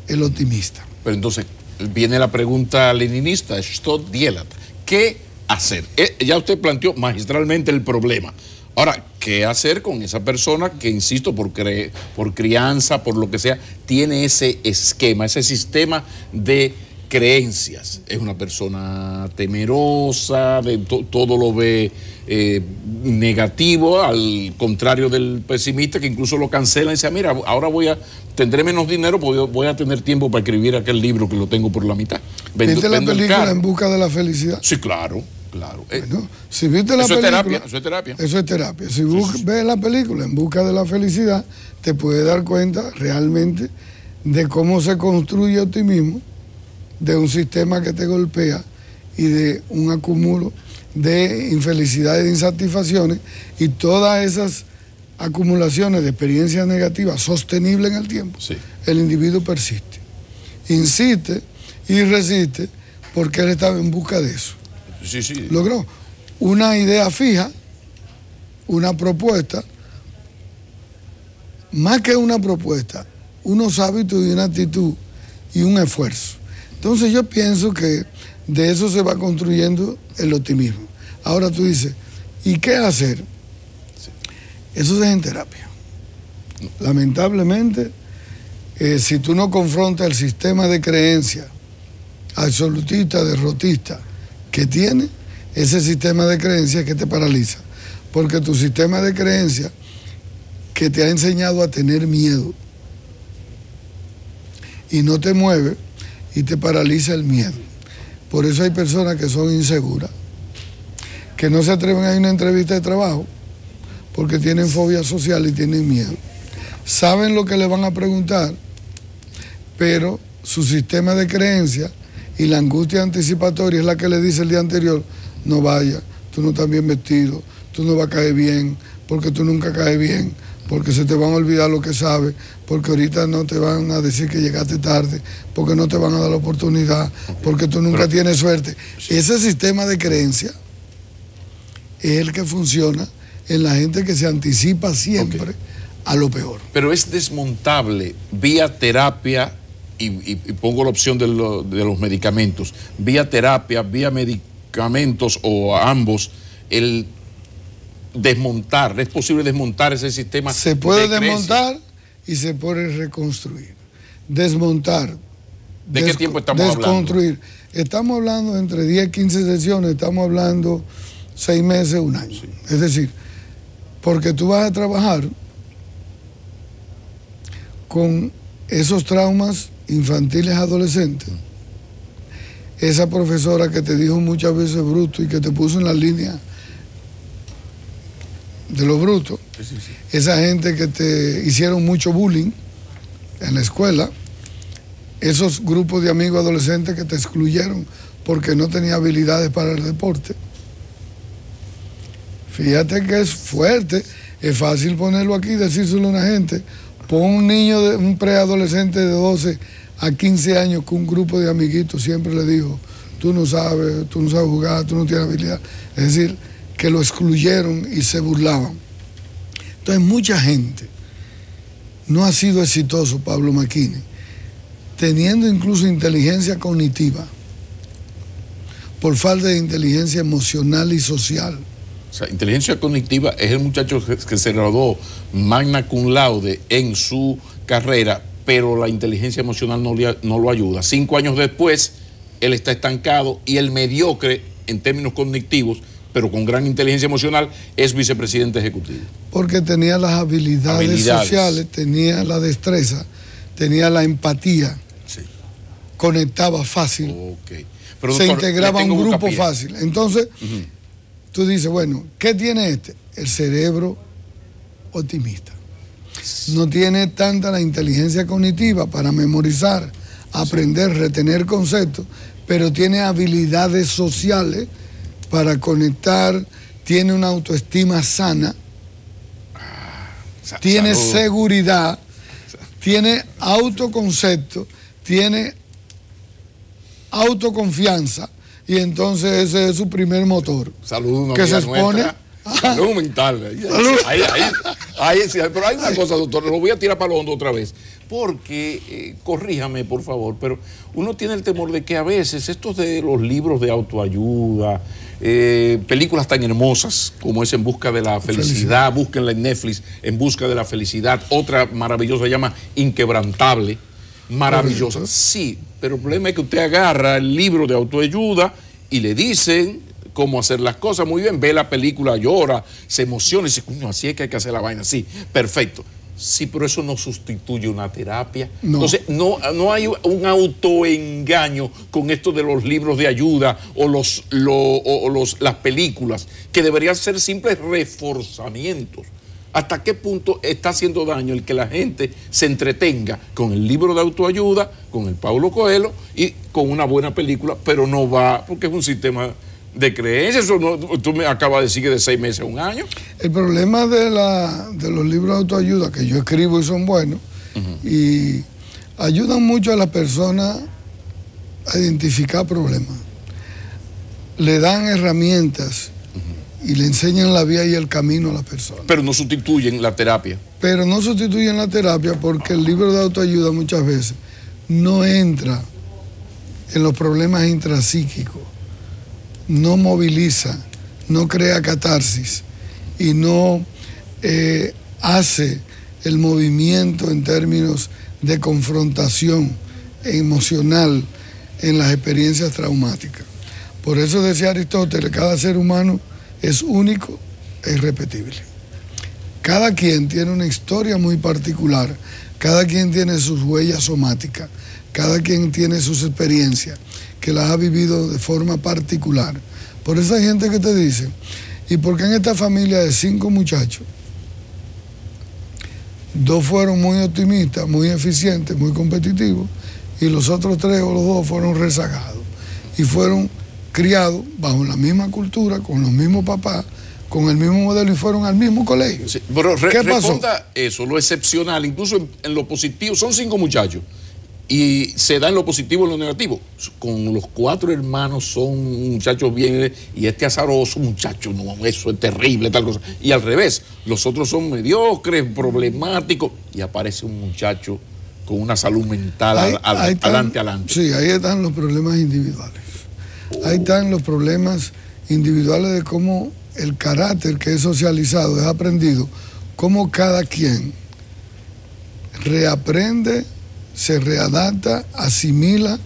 el optimista. Pero entonces, viene la pregunta leninista, ¿Что делать? ¿Qué hacer? Ya usted planteó magistralmente el problema. Ahora, ¿qué hacer con esa persona que, insisto, por crianza, por lo que sea, tiene ese esquema, ese sistema de creencias? Es una persona temerosa, todo lo ve negativo, al contrario del pesimista que incluso lo cancela y dice, mira, ahora tendré menos dinero porque voy a tener tiempo para escribir aquel libro que lo tengo por la mitad. ¿Viste la película En busca de la felicidad? Sí, claro. Claro. Bueno, si viste la película, eso es terapia. Eso es terapia. Si ves la película En busca de la felicidad, te puedes dar cuenta realmente de cómo se construye optimismo, de un sistema que te golpea y de un acúmulo de infelicidad y de insatisfacciones, y todas esas acumulaciones de experiencias negativas sostenibles en el tiempo. Sí. El individuo persiste, insiste y resiste porque él estaba en busca de eso. Sí, sí. Logró una idea fija, una propuesta, más que una propuesta, unos hábitos y una actitud y un esfuerzo. Entonces yo pienso que de eso se va construyendo el optimismo. Ahora tú dices, ¿y qué hacer? Eso es en terapia. Lamentablemente, si tú no confrontas el sistema de creencia absolutista, derrotista, que tiene ese sistema de creencias que te paraliza, porque tu sistema de creencias que te ha enseñado a tener miedo y no te mueve y te paraliza el miedo. Por eso hay personas que son inseguras, que no se atreven a ir a una entrevista de trabajo porque tienen fobia social y tienen miedo. Saben lo que le van a preguntar, pero su sistema de creencias y la angustia anticipatoria es la que le dice el día anterior, no vaya, tú no estás bien vestido, tú no vas a caer bien, porque tú nunca caes bien, porque se te van a olvidar lo que sabes, porque ahorita no te van a decir que llegaste tarde, porque no te van a dar la oportunidad, porque tú nunca tienes suerte. Ese sistema de creencia es el que funciona en la gente que se anticipa siempre a lo peor. Pero es desmontable vía terapia. Y pongo la opción de los medicamentos, vía terapia, vía medicamentos o ambos, el desmontar, ¿es posible desmontar ese sistema? Se puede desmontar y se puede reconstruir. Desmontar. ¿De qué tiempo estamos hablando? Desconstruir. Estamos hablando entre 10, 15 sesiones, estamos hablando 6 meses, 1 año. Sí. Es decir, porque tú vas a trabajar con esos traumas infantiles adolescentes, esa profesora que te dijo muchas veces bruto y que te puso en la línea de lo bruto, esa gente que te hicieron mucho bullying en la escuela, esos grupos de amigos adolescentes que te excluyeron porque no tenía habilidades para el deporte. Fíjate que es fuerte, es fácil ponerlo aquí y decírselo a una gente. Pon un niño, un preadolescente de 12 a 15 años que un grupo de amiguitos siempre le dijo, tú no sabes jugar, tú no tienes habilidad. Es decir, que lo excluyeron y se burlaban. Entonces mucha gente no ha sido exitoso, Pablo McKinney, teniendo incluso inteligencia cognitiva, por falta de inteligencia emocional y social. O sea, inteligencia cognitiva es el muchacho que se graduó magna cum laude en su carrera, pero la inteligencia emocional no lo ayuda. 5 años después, él está estancado y el mediocre en términos cognitivos, pero con gran inteligencia emocional, es vicepresidente ejecutivo. Porque tenía las habilidades sociales, tenía la destreza, tenía la empatía, sí, conectaba fácil, pero, doctor, se integraba a un grupo fácil. Entonces, tú dices, bueno, ¿qué tiene este? El cerebro optimista. No tiene tanta la inteligencia cognitiva para memorizar, aprender, retener conceptos, pero tiene habilidades sociales para conectar, tiene una autoestima sana, tiene seguridad, tiene autoconcepto, tiene autoconfianza, y entonces ese es su primer motor. Saludos, que se expone. Salud mental. Pero hay una cosa, doctor, lo voy a tirar para lo hondo otra vez, porque, corríjame por favor, pero uno tiene el temor de que a veces estos de los libros de autoayuda, películas tan hermosas como es En Busca de la Felicidad, búsquenla en Netflix, En Busca de la Felicidad, otra maravillosa se llama Inquebrantable, maravillosa, sí, pero el problema es que usted agarra el libro de autoayuda y le dicen cómo hacer las cosas muy bien, ve la película, llora, se emociona y dice, coño, así es que hay que hacer la vaina, sí, perfecto. Sí, pero eso no sustituye una terapia. No. Entonces, no hay un autoengaño con esto de los libros de ayuda o las películas, que deberían ser simples reforzamientos. ¿Hasta qué punto está haciendo daño el que la gente se entretenga con el libro de autoayuda, con el Paulo Coelho y con una buena película, pero no va, porque es un sistema de creencias? Eso no, tú me acabas de decir que de 6 meses a 1 año. El problema de los libros de autoayuda que yo escribo y son buenos, y ayudan mucho a las personas a identificar problemas. Le dan herramientas y le enseñan la vía y el camino a las personas. Pero no sustituyen la terapia. Pero no sustituyen la terapia porque el libro de autoayuda muchas veces no entra en los problemas intrapsíquicos, no moviliza, no crea catarsis y no hace el movimiento en términos de confrontación emocional en las experiencias traumáticas. Por eso decía Aristóteles, cada ser humano es único e irrepetible. Cada quien tiene una historia muy particular, cada quien tiene sus huellas somáticas, cada quien tiene sus experiencias que las ha vivido de forma particular. Por eso hay gente que te dice, ¿y por qué en esta familia de 5 muchachos, 2 fueron muy optimistas, muy eficientes, muy competitivos, y los otros 3 o los 2 fueron rezagados y fueron criados bajo la misma cultura, con los mismos papás, con el mismo modelo y fueron al mismo colegio? Sí, pero ¿qué pasó? Responda eso, lo excepcional, incluso en lo positivo, son 5 muchachos. Y se da en lo positivo y en lo negativo. Con los 4 hermanos son muchachos bien, y este azaroso muchacho, no, eso es terrible, tal cosa. Y al revés, los otros son mediocres, problemáticos, y aparece un muchacho con una salud mental adelante. Sí, ahí están los problemas individuales. Ahí están los problemas individuales de cómo el carácter que es socializado, es aprendido, cómo cada quien reaprende, se readapta, asimila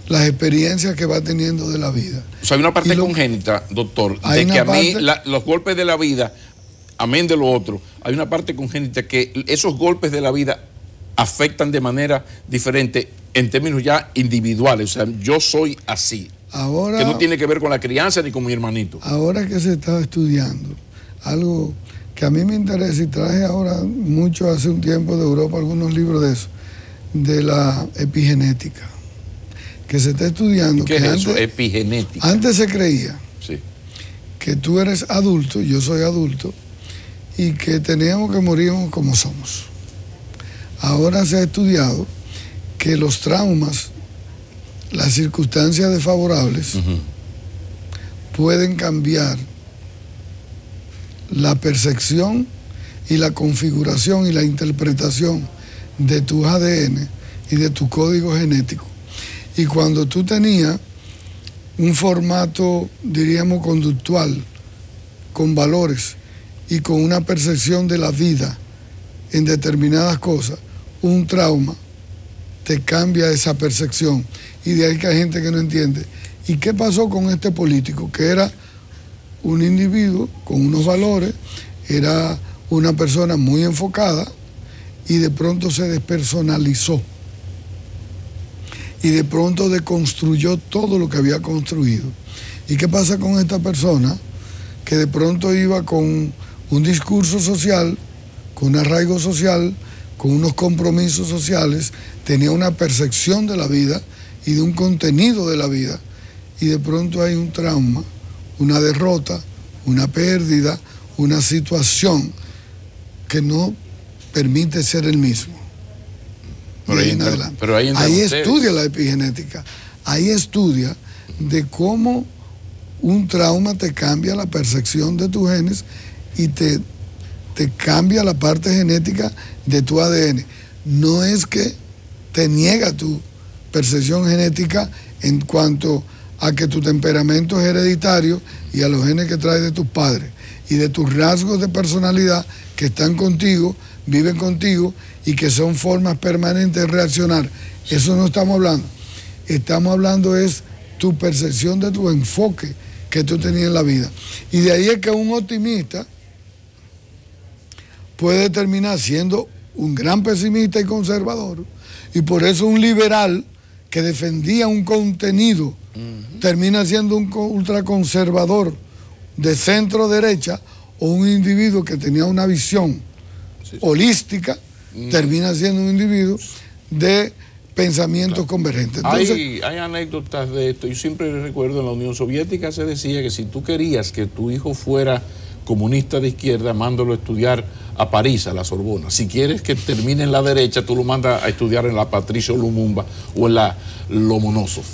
las experiencias que va teniendo de la vida. O sea, hay una parte congénita, doctor, de que a mí los golpes de la vida, amén de lo otro, hay una parte congénita que esos golpes de la vida afectan de manera diferente en términos ya individuales. O sea, yo soy así. Ahora, que no tiene que ver con la crianza ni con mi hermanito. Ahora que se está estudiando algo que a mí me interesa, y traje ahora mucho hace un tiempo de Europa algunos libros de eso, de la epigenética, que se está estudiando. ¿Qué es eso, epigenética? Antes se creía que tú eres adulto, yo soy adulto, y que teníamos que morir como somos. Ahora se ha estudiado que los traumas, las circunstancias desfavorables, pueden cambiar la percepción y la configuración y la interpretación de tu ADN y de tu código genético. Y cuando tú tenías un formato, diríamos, conductual, con valores y con una percepción de la vida en determinadas cosas, un trauma te cambia esa percepción. Y de ahí que hay gente que no entiende. ¿Y qué pasó con este político? Que era un individuo con unos valores, era una persona muy enfocada y de pronto se despersonalizó. Y de pronto deconstruyó todo lo que había construido. ¿Y qué pasa con esta persona? Que de pronto iba con un discurso social, con un arraigo social, con unos compromisos sociales, tenía una percepción de la vida y de un contenido de la vida, y de pronto hay un trauma, una derrota, una pérdida, una situación que no permite ser el mismo. Pero ahí en adelante. Pero ahí estudia la epigenética, ahí estudia de cómo un trauma te cambia la percepción de tus genes y te te cambia la parte genética de tu ADN. No es que te niega tu percepción genética en cuanto a que tu temperamento es hereditario y a los genes que traes de tus padres y de tus rasgos de personalidad que están contigo, viven contigo y que son formas permanentes de reaccionar. Eso no estamos hablando. Estamos hablando es tu percepción de tu enfoque que tú tenías en la vida. Y de ahí es que un optimista puede terminar siendo un gran pesimista y conservador. Y por eso un liberal que defendía un contenido termina siendo un ultraconservador de centro derecha, o un individuo que tenía una visión holística termina siendo un individuo de pensamientos convergentes. Entonces, hay anécdotas de esto. Yo siempre recuerdo en la Unión Soviética se decía que si tú querías que tu hijo fuera comunista de izquierda, mándalo a estudiar a París, a la Sorbona. Si quieres que termine en la derecha, tú lo mandas a estudiar en la Patricio Lumumba o en la Lomonosov.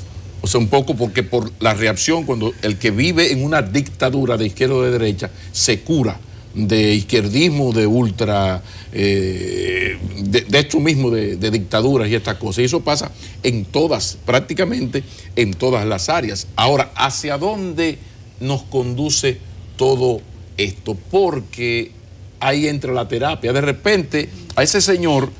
O sea, un poco porque por la reacción, cuando el que vive en una dictadura de izquierda o de derecha se cura de izquierdismo, de ultra, de esto mismo, de dictaduras y estas cosas. Y eso pasa en todas, prácticamente en todas las áreas. Ahora, ¿hacia dónde nos conduce todo esto? Porque ahí entra la terapia. De repente, a ese señor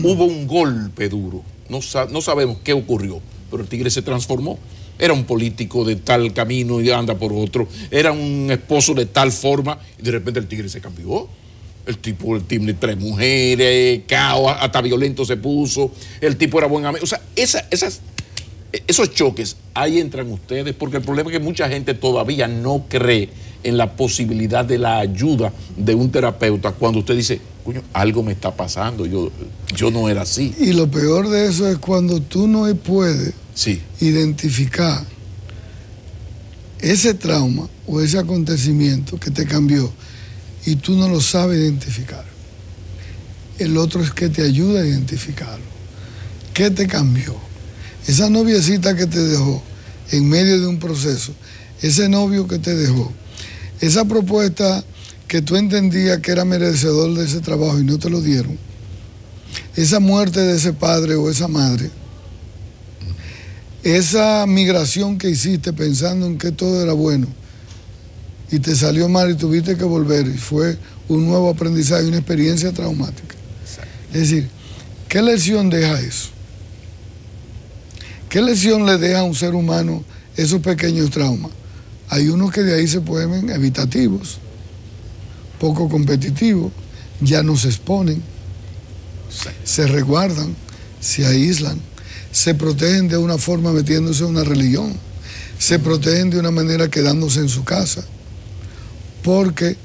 hubo un golpe duro. No sabemos qué ocurrió, pero el tigre se transformó. Era un político de tal camino y anda por otro. Era un esposo de tal forma y de repente el tigre se cambió. El tipo tiene 3 mujeres, caos, hasta violento se puso. El tipo era buen amigo. O sea, esos choques, ahí entran ustedes, porque el problema es que mucha gente todavía no cree en la posibilidad de la ayuda de un terapeuta cuando usted dice, coño, algo me está pasando, yo no era así. Y lo peor de eso es cuando tú no puedes identificar ese trauma o ese acontecimiento que te cambió y tú no lo sabes identificar. El otro es que te ayuda a identificarlo. ¿Qué te cambió? Esa noviecita que te dejó en medio de un proceso, ese novio que te dejó, esa propuesta que tú entendías que era merecedor de ese trabajo y no te lo dieron, esa muerte de ese padre o esa madre, esa migración que hiciste pensando en que todo era bueno y te salió mal y tuviste que volver y fue un nuevo aprendizaje, una experiencia traumática. Es decir, ¿qué lección deja eso? ¿Qué lección le deja a un ser humano esos pequeños traumas? Hay unos que de ahí se pueden evitativos, poco competitivos, ya no se exponen, se resguardan, se aíslan, se protegen de una forma metiéndose en una religión, se protegen de una manera quedándose en su casa, porque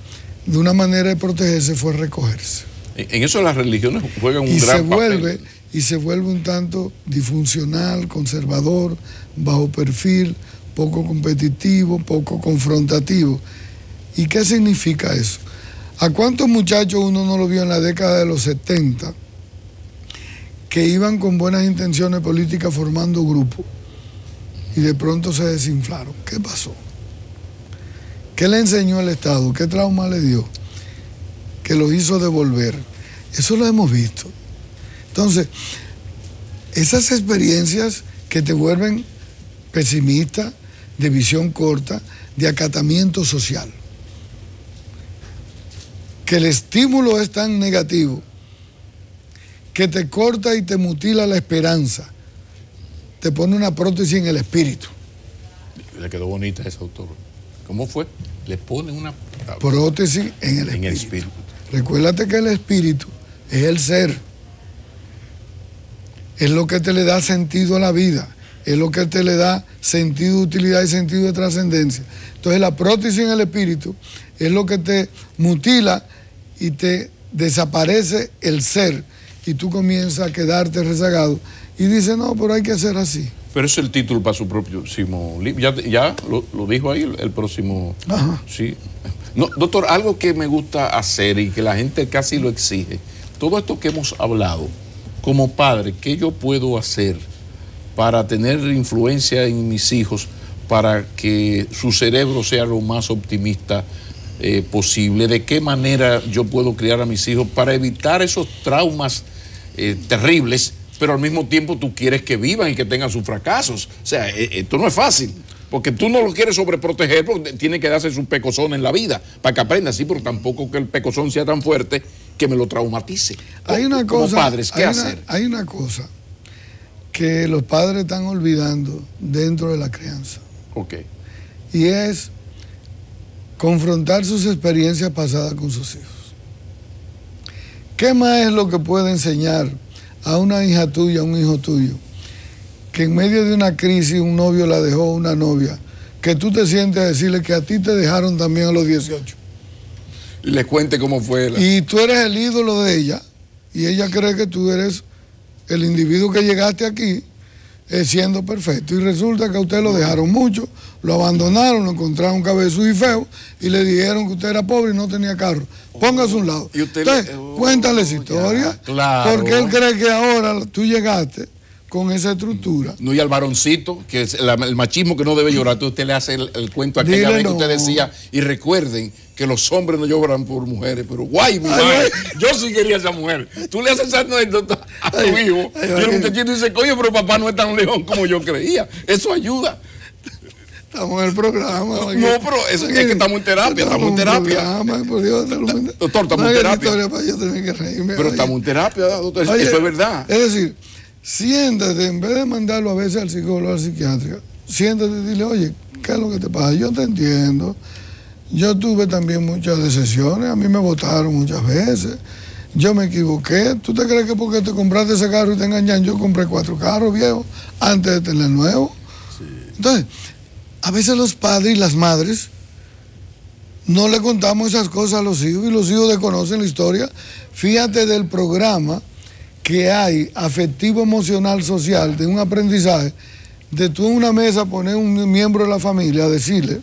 de una manera de protegerse fue recogerse. En eso las religiones juegan un gran papel. Y se vuelve un tanto disfuncional, conservador, bajo perfil, poco competitivo, poco confrontativo. ¿Y qué significa eso? ¿A cuántos muchachos uno no lo vio en la década de los 70 que iban con buenas intenciones políticas formando grupos y de pronto se desinflaron? ¿Qué pasó? ¿Qué le enseñó el Estado? ¿Qué trauma le dio? Que lo hizo devolver. Eso lo hemos visto. Entonces, esas experiencias que te vuelven pesimista, de visión corta, de acatamiento social, que el estímulo es tan negativo que te corta y te mutila la esperanza, te pone una prótesis en el espíritu. Le quedó bonita esa autor. ¿Cómo fue? Le pone una prótesis en el espíritu. Recuérdate que el espíritu es el ser, es lo que te le da sentido a la vida, es lo que te le da sentido de utilidad y sentido de trascendencia. Entonces la prótesis en el espíritu es lo que te mutila y te desaparece el ser y tú comienzas a quedarte rezagado y dices, no, pero hay que hacer así. Pero es el título para su próximo libro. Ya lo dijo ahí el próximo. Ajá. Sí. No, doctor, algo que me gusta hacer y que la gente casi lo exige, todo esto que hemos hablado, como padre, ¿qué yo puedo hacer para tener influencia en mis hijos, para que su cerebro sea lo más optimista posible, de qué manera yo puedo criar a mis hijos para evitar esos traumas terribles, pero al mismo tiempo tú quieres que vivan y que tengan sus fracasos. O sea, esto no es fácil, porque tú no lo quieres sobreproteger, porque tiene que darse su pecozón en la vida para que aprenda, sí, pero tampoco que el pecozón sea tan fuerte que me lo traumatice. Hay una como cosa, padres, ¿qué hacer? Hay una cosa que los padres están olvidando dentro de la crianza. Ok. Y es confrontar sus experiencias pasadas con sus hijos. ¿Qué más es lo que puede enseñar a una hija tuya, a un hijo tuyo, que en medio de una crisis un novio la dejó, una novia, que tú te sientes a decirle que a ti te dejaron también a los 18? Y le cuente cómo fue. Y tú eres el ídolo de ella, y ella cree que tú eres el individuo que llegaste aquí siendo perfecto, y resulta que a usted lo dejaron mucho, lo abandonaron, lo encontraron cabezudo y feo, y le dijeron que usted era pobre y no tenía carro. Póngase a un lado. Y usted entonces, cuéntale esa historia, claro. Porque él cree que ahora tú llegaste con esa estructura. No, y al varoncito, que es el machismo que no debe llorar, usted le hace el cuento aquella vez que usted decía, y recuerden que los hombres no lloran por mujeres, pero guay, mi madre, yo sí quería esa mujer. Tú le haces esa anécdota a tu hijo, y el muchachito dice, coño, pero papá no es tan león como yo creía. Eso ayuda. Estamos en el programa. No, pero es que estamos en terapia, estamos en terapia. Por Dios, doctor, estamos en terapia. Para yo tener que reírme, pero estamos en terapia, doctor, oye, eso es verdad. Es decir, siéntate, en vez de mandarlo a veces al psicólogo, al psiquiatra, siéntate y dile, oye, ¿qué es lo que te pasa? Yo te entiendo. Yo tuve también muchas decepciones, a mí me votaron muchas veces, yo me equivoqué. ¿Tú te crees que porque te compraste ese carro y te engañan? Yo compré 4 carros viejos antes de tener nuevo. Sí. Entonces, a veces los padres y las madres no le contamos esas cosas a los hijos y los hijos desconocen la historia. Fíjate del programa que hay afectivo, emocional, social, de un aprendizaje, de tú en una mesa poner un miembro de la familia a decirle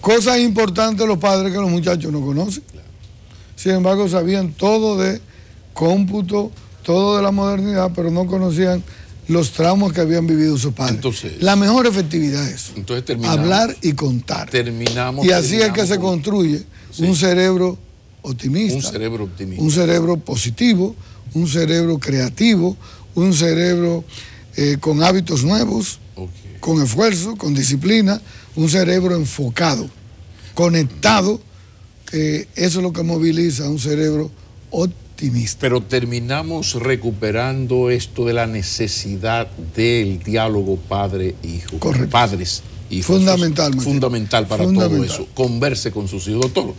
cosas importantes a los padres que los muchachos no conocen. Sin embargo, sabían todo de cómputo, todo de la modernidad, pero no conocían los traumas que habían vivido sus padres. Entonces, la mejor efectividad es hablar y contar. Y así es que se construye un cerebro optimista. Un cerebro optimista. Un cerebro positivo, un cerebro creativo, un cerebro con hábitos nuevos, con esfuerzo, con disciplina, un cerebro enfocado, conectado, eso es lo que moviliza un cerebro optimista. Pero terminamos recuperando esto de la necesidad del diálogo padre-hijo. Correcto. Padres, hijos. Fundamental. Fundamental para todo eso. Converse con sus hijos. Doctor,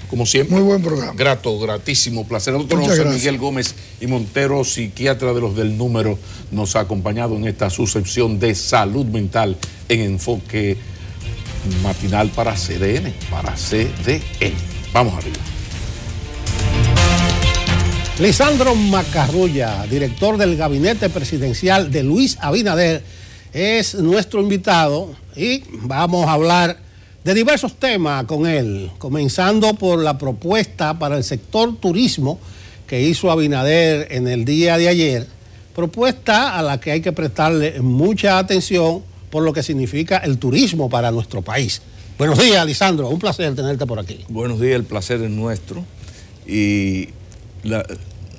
como siempre. Muy buen programa. Gratísimo placer. Doctor José Miguel Gómez y Montero, psiquiatra de los del número, nos ha acompañado en esta suscepción de salud mental en enfoque matinal para CDN, para CDN. Vamos arriba. Lisandro Macarrulla, director del gabinete presidencial de Luis Abinader, es nuestro invitado y vamos a hablar de diversos temas con él, comenzando por la propuesta para el sector turismo que hizo Abinader en el día de ayer, propuesta a la que hay que prestarle mucha atención por lo que significa el turismo para nuestro país. Buenos días, Lisandro, un placer tenerte por aquí. Buenos días, el placer es nuestro y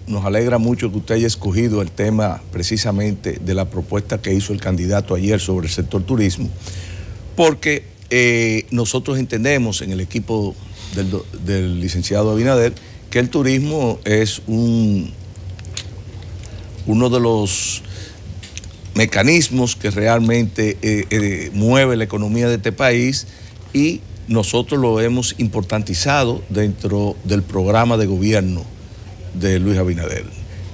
nos alegra mucho que usted haya escogido el tema precisamente de la propuesta que hizo el candidato ayer sobre el sector turismo, porque nosotros entendemos en el equipo del licenciado Abinader que el turismo es uno de los mecanismos que realmente mueve la economía de este país y nosotros lo hemos importantizado dentro del programa de gobierno de Luis Abinader.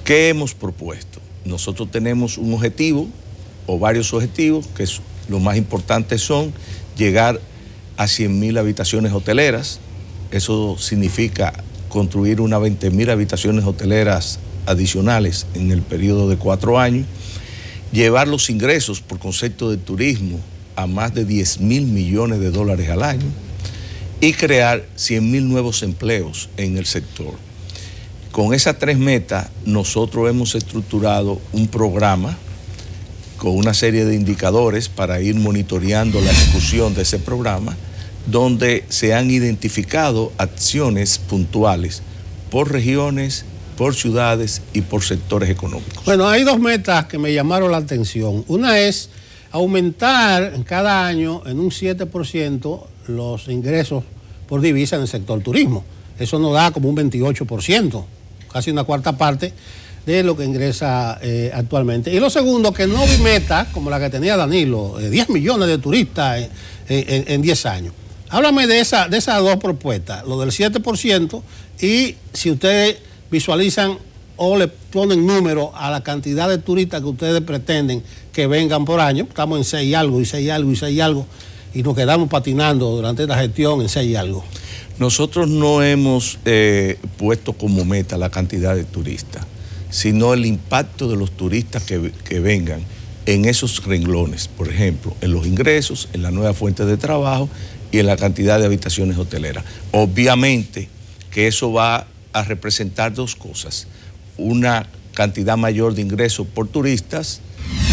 ¿Qué hemos propuesto? Nosotros tenemos un objetivo o varios objetivos que los más importantes son llegar a 100.000 habitaciones hoteleras. Eso significa construir unas 20.000 habitaciones hoteleras adicionales en el periodo de 4 años, llevar los ingresos por concepto de turismo a más de 10.000 millones de dólares al año y crear 100.000 nuevos empleos en el sector. Con esas 3 metas, nosotros hemos estructurado un programa con una serie de indicadores para ir monitoreando la ejecución de ese programa, donde se han identificado acciones puntuales por regiones, por ciudades y por sectores económicos. Bueno, hay dos metas que me llamaron la atención. Una es aumentar cada año en un 7% los ingresos por divisa en el sector turismo. Eso nos da como un 28%, casi una cuarta parte de lo que ingresa actualmente. Y lo segundo, que no vi meta como la que tenía Danilo, 10 millones de turistas en 10 años. Háblame de esas dos propuestas, lo del 7% y si ustedes visualizan o le ponen número a la cantidad de turistas que ustedes pretenden que vengan por año. Estamos en 6 y algo, y 6 y algo, y 6 y algo, y nos quedamos patinando durante esta gestión en 6 y algo. Nosotros no hemos puesto como meta la cantidad de turistas, sino el impacto de los turistas que vengan en esos renglones, por ejemplo, en los ingresos, en la nueva fuente de trabajo y en la cantidad de habitaciones hoteleras. Obviamente que eso va a representar dos cosas: una cantidad mayor de ingresos por turistas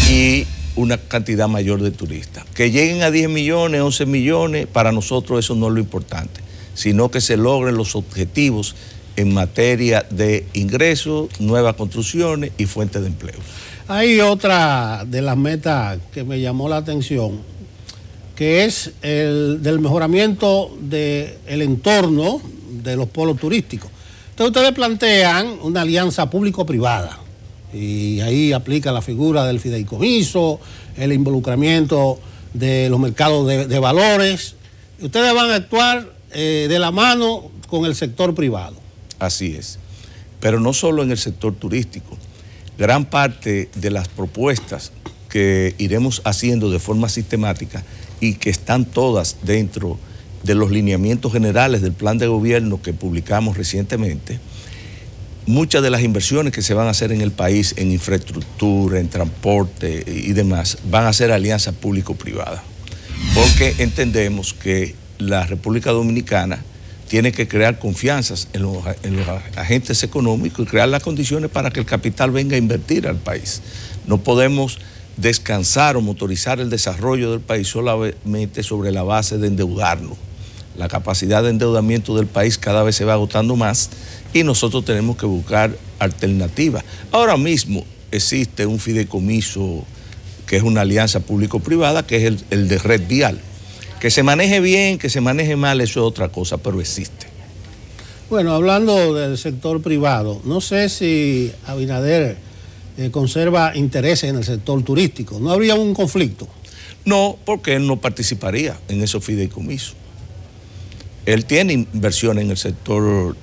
y una cantidad mayor de turistas. Que lleguen a 10 millones, 11 millones, para nosotros eso no es lo importante, sino que se logren los objetivos en materia de ingresos, nuevas construcciones y fuentes de empleo. Hay otra de las metas que me llamó la atención, que es el del mejoramiento del entorno de los polos turísticos. Entonces ustedes plantean una alianza público-privada y ahí aplica la figura del fideicomiso, el involucramiento de los mercados de valores. Ustedes van a actuar de la mano con el sector privado. Así es, pero no solo en el sector turístico. Gran parte de las propuestas que iremos haciendo de forma sistemática y que están todas dentro de los lineamientos generales del plan de gobierno que publicamos recientemente, muchas de las inversiones que se van a hacer en el país en infraestructura, en transporte y demás, van a ser alianzas público-privadas, porque entendemos que la República Dominicana tiene que crear confianzas en los agentes económicos y crear las condiciones para que el capital venga a invertir al país. No podemos descansar o motorizar el desarrollo del país solamente sobre la base de endeudarnos. La capacidad de endeudamiento del país cada vez se va agotando más y nosotros tenemos que buscar alternativas. Ahora mismo existe un fideicomiso que es una alianza público-privada, que es el de Red Vial. Que se maneje bien, que se maneje mal, eso es otra cosa, pero existe. Bueno, hablando del sector privado, no sé si Abinader conserva intereses en el sector turístico. ¿No habría un conflicto? No, porque él no participaría en esos fideicomisos. Él tiene inversión en el sector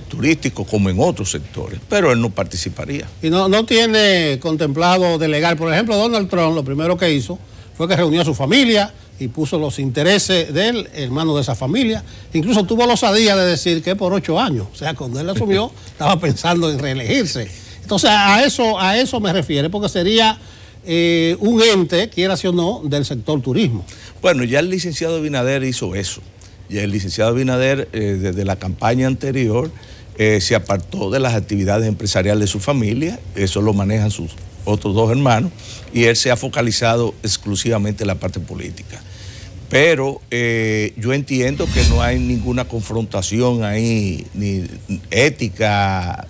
turístico como en otros sectores, pero él no participaría. ¿Y no tiene contemplado delegar? Por ejemplo, Donald Trump lo primero que hizo fue que reunió a su familia y puso los intereses de él en manos de esa familia. Incluso tuvo la osadía de decir que por 8 años. O sea, cuando él asumió, estaba pensando en reelegirse. Entonces, a eso me refiere, porque sería un ente, quiera o no, del sector turismo. Bueno, ya el licenciado Abinader hizo eso. Y el licenciado Abinader, desde la campaña anterior, se apartó de las actividades empresariales de su familia. Eso lo manejan sus otros 2 hermanos, y él se ha focalizado exclusivamente en la parte política. Pero yo entiendo que no hay ninguna confrontación ahí, ni ética,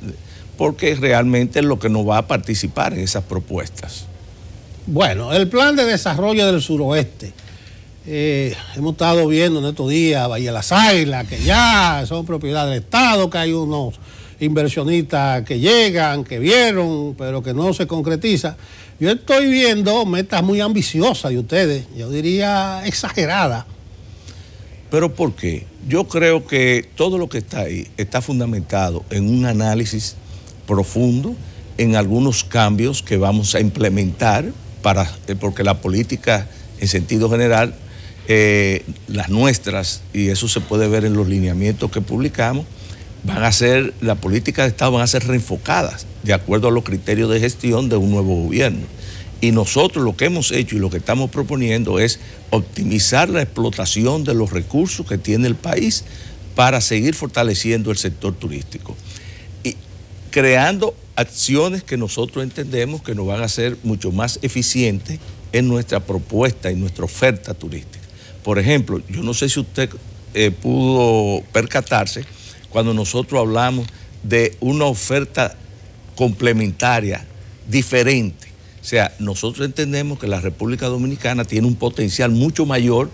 porque realmente es lo que no va a participar en esas propuestas. Bueno, el plan de desarrollo del suroeste. Hemos estado viendo en estos días Valle de las Águilas, que ya son propiedad del Estado, que hay unos inversionistas que llegan, que vieron, pero que no se concretiza. Yo estoy viendo metas muy ambiciosas de ustedes, yo diría exageradas. ¿Pero por qué? Yo creo que todo lo que está ahí está fundamentado en un análisis profundo, en algunos cambios que vamos a implementar, porque la política en sentido general, las nuestras, y eso se puede ver en los lineamientos que publicamos, la política de Estado van a ser reenfocadas de acuerdo a los criterios de gestión de un nuevo gobierno. Y nosotros lo que hemos hecho y lo que estamos proponiendo es optimizar la explotación de los recursos que tiene el país para seguir fortaleciendo el sector turístico y creando acciones que nosotros entendemos que nos van a hacer mucho más eficientes en nuestra propuesta y nuestra oferta turística. Por ejemplo, yo no sé si usted pudo percatarse cuando nosotros hablamos de una oferta complementaria, diferente. O sea, nosotros entendemos que la República Dominicana tiene un potencial mucho mayor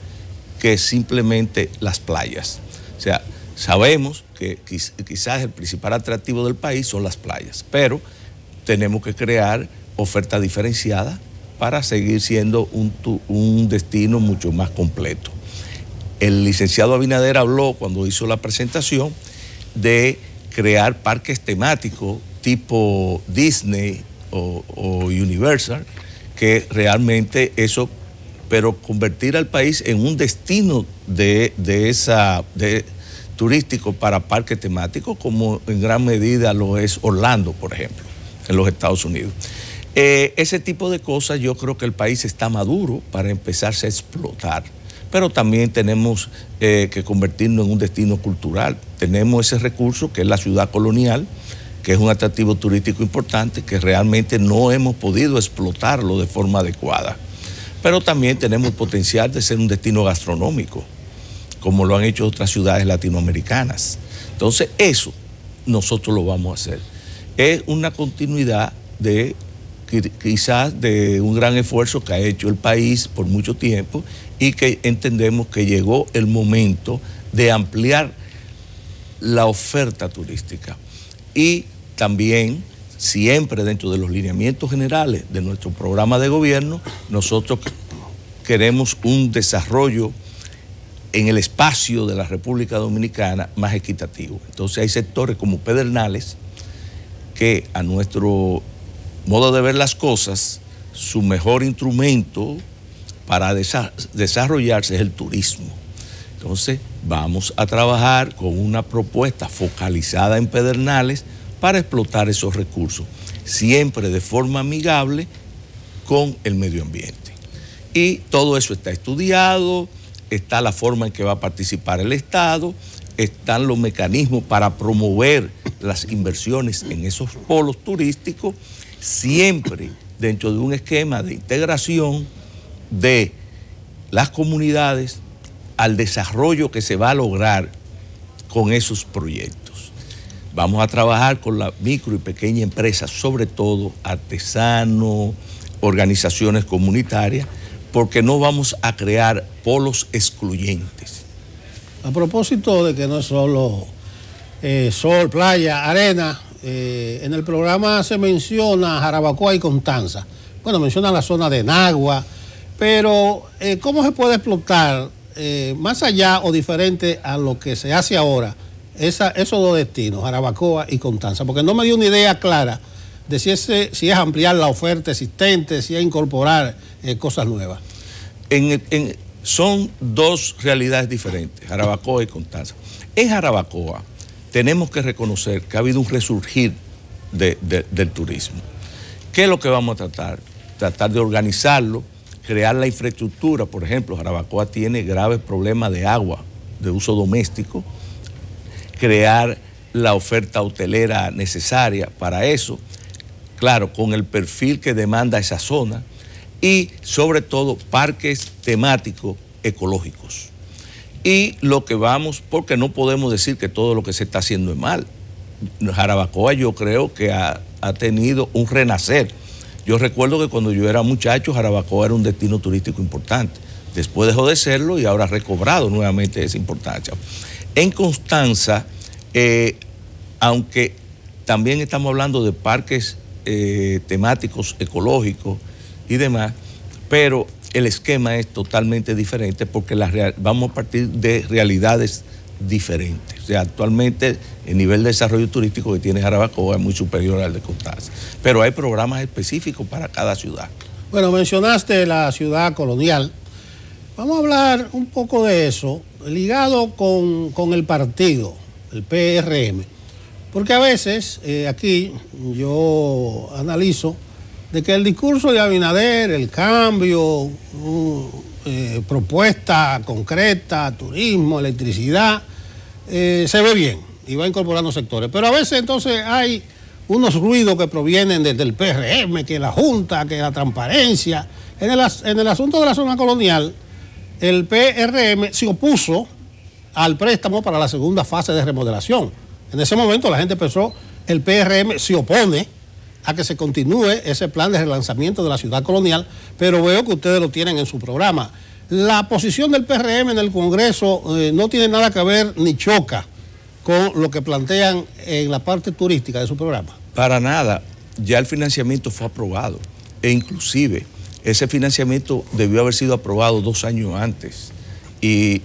que simplemente las playas. O sea, sabemos que quizás el principal atractivo del país son las playas, pero tenemos que crear oferta diferenciada para seguir siendo un destino mucho más completo. El licenciado Abinader habló cuando hizo la presentación de crear parques temáticos tipo Disney o Universal, que realmente eso, pero convertir al país en un destino turístico para parques temáticos, como en gran medida lo es Orlando, por ejemplo, en los Estados Unidos. Ese tipo de cosas yo creo que el país está maduro para empezarse a explotar, pero también tenemos que convertirnos en un destino cultural. Tenemos ese recurso que es la ciudad colonial, que es un atractivo turístico importante, que realmente no hemos podido explotarlo de forma adecuada. Pero también tenemos el potencial de ser un destino gastronómico, como lo han hecho otras ciudades latinoamericanas. Entonces, eso nosotros lo vamos a hacer. Es una continuidad de quizás de un gran esfuerzo que ha hecho el país por mucho tiempo y que entendemos que llegó el momento de ampliar la oferta turística. Y también, siempre dentro de los lineamientos generales de nuestro programa de gobierno, nosotros queremos un desarrollo en el espacio de la República Dominicana más equitativo. Entonces hay sectores como Pedernales que, a nuestro modo de ver las cosas, su mejor instrumento para desarrollarse es el turismo. Entonces vamos a trabajar con una propuesta focalizada en Pedernales para explotar esos recursos, siempre de forma amigable con el medio ambiente. Y todo eso está estudiado, está la forma en que va a participar el Estado, están los mecanismos para promover las inversiones en esos polos turísticos, siempre dentro de un esquema de integración de las comunidades al desarrollo que se va a lograr con esos proyectos. Vamos a trabajar con la micro y pequeña empresa, sobre todo artesanos, organizaciones comunitarias, porque no vamos a crear polos excluyentes. A propósito de que no es solo sol, playa, arena, en el programa se menciona Jarabacoa y Constanza. Bueno, menciona la zona de Nagua, pero ¿cómo se puede explotar más allá o diferente a lo que se hace ahora esos dos destinos, Jarabacoa y Constanza? Porque no me dio una idea clara de si es ampliar la oferta existente, si es incorporar cosas nuevas. Son dos realidades diferentes, Jarabacoa y Constanza. En Jarabacoa tenemos que reconocer que ha habido un resurgir del turismo. ¿Qué es lo que vamos a tratar? Tratar de organizarlo, crear la infraestructura. Por ejemplo, Jarabacoa tiene graves problemas de agua, de uso doméstico, crear la oferta hotelera necesaria para eso, claro, con el perfil que demanda esa zona, y sobre todo parques temáticos ecológicos. Y lo que vamos, porque no podemos decir que todo lo que se está haciendo es mal. Jarabacoa yo creo que ha tenido un renacer. Yo recuerdo que cuando yo era muchacho, Jarabacoa era un destino turístico importante. Después dejó de serlo y ahora ha recobrado nuevamente esa importancia. En Constanza, aunque también estamos hablando de parques temáticos ecológicos y demás, pero el esquema es totalmente diferente porque vamos a partir de realidades diferentes. O sea, actualmente el nivel de desarrollo turístico que tiene Jarabacoa es muy superior al de Constanza, pero hay programas específicos para cada ciudad. Bueno, mencionaste la ciudad colonial. Vamos a hablar un poco de eso, ligado con el partido, el PRM, porque a veces aquí yo analizo de que el discurso de Abinader, el cambio, propuesta concreta, turismo, electricidad, se ve bien y va incorporando sectores. Pero a veces entonces hay unos ruidos que provienen desde el PRM, que la Junta, que la transparencia. En el asunto de la zona colonial, el PRM se opuso al préstamo para la segunda fase de remodelación. En ese momento la gente pensó, el PRM se opone a que se continúe ese plan de relanzamiento de la ciudad colonial, pero veo que ustedes lo tienen en su programa. La posición del PRM en el Congreso no tiene nada que ver ni choca con lo que plantean en la parte turística de su programa. Para nada, ya el financiamiento fue aprobado e inclusive ese financiamiento debió haber sido aprobado 2 años antes y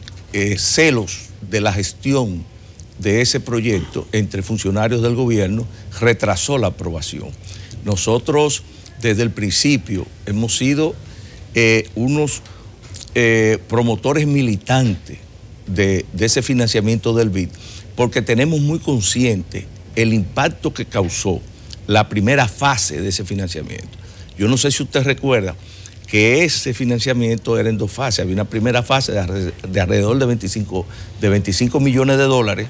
celos de la gestión de ese proyecto entre funcionarios del gobierno retrasó la aprobación. Nosotros desde el principio hemos sido unos promotores militantes de ese financiamiento del BID, porque tenemos muy consciente el impacto que causó la primera fase de ese financiamiento. Yo no sé si usted recuerda que ese financiamiento era en 2 fases. Había una primera fase de alrededor de 25 millones de dólares,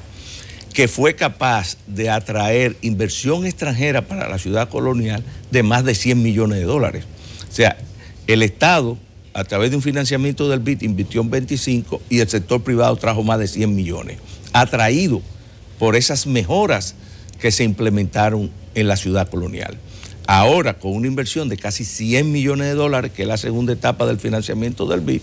que fue capaz de atraer inversión extranjera para la ciudad colonial de más de 100 millones de dólares. O sea, el Estado, a través de un financiamiento del BID, invirtió en 25 y el sector privado trajo más de 100 millones, atraído por esas mejoras que se implementaron en la ciudad colonial. Ahora, con una inversión de casi 100 millones de dólares, que es la segunda etapa del financiamiento del BID,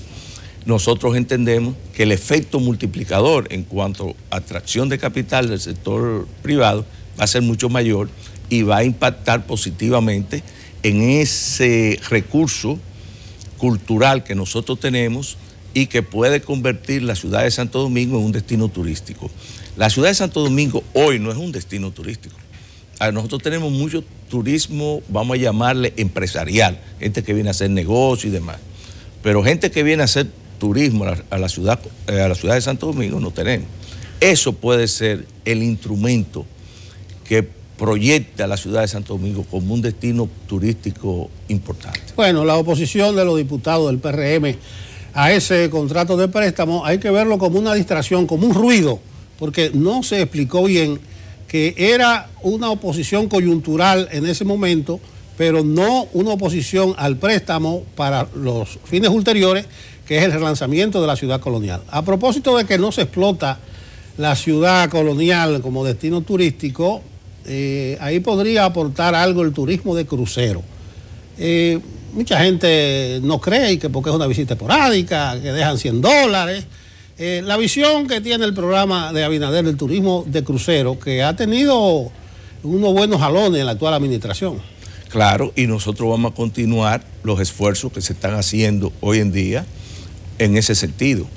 nosotros entendemos que el efecto multiplicador en cuanto a atracción de capital del sector privado va a ser mucho mayor y va a impactar positivamente en ese recurso cultural que nosotros tenemos y que puede convertir la ciudad de Santo Domingo en un destino turístico. La ciudad de Santo Domingo hoy no es un destino turístico. Nosotros tenemos mucho turismo, vamos a llamarle empresarial, gente que viene a hacer negocio y demás. Pero gente que viene a hacer turismo a la ciudad de Santo Domingo no tenemos. Eso puede ser el instrumento que proyecta a la ciudad de Santo Domingo como un destino turístico importante. Bueno, la oposición de los diputados del PRM a ese contrato de préstamo hay que verlo como una distracción, como un ruido, porque no se explicó bien que era una oposición coyuntural en ese momento, pero no una oposición al préstamo para los fines ulteriores, que es el relanzamiento de la ciudad colonial. A propósito de que no se explota la ciudad colonial como destino turístico, ahí podría aportar algo el turismo de crucero. Mucha gente no cree que porque es una visita esporádica, que dejan $100. La visión que tiene el programa de Abinader del turismo de crucero, que ha tenido unos buenos jalones en la actual administración. Claro, y nosotros vamos a continuar los esfuerzos que se están haciendo hoy en día en ese sentido.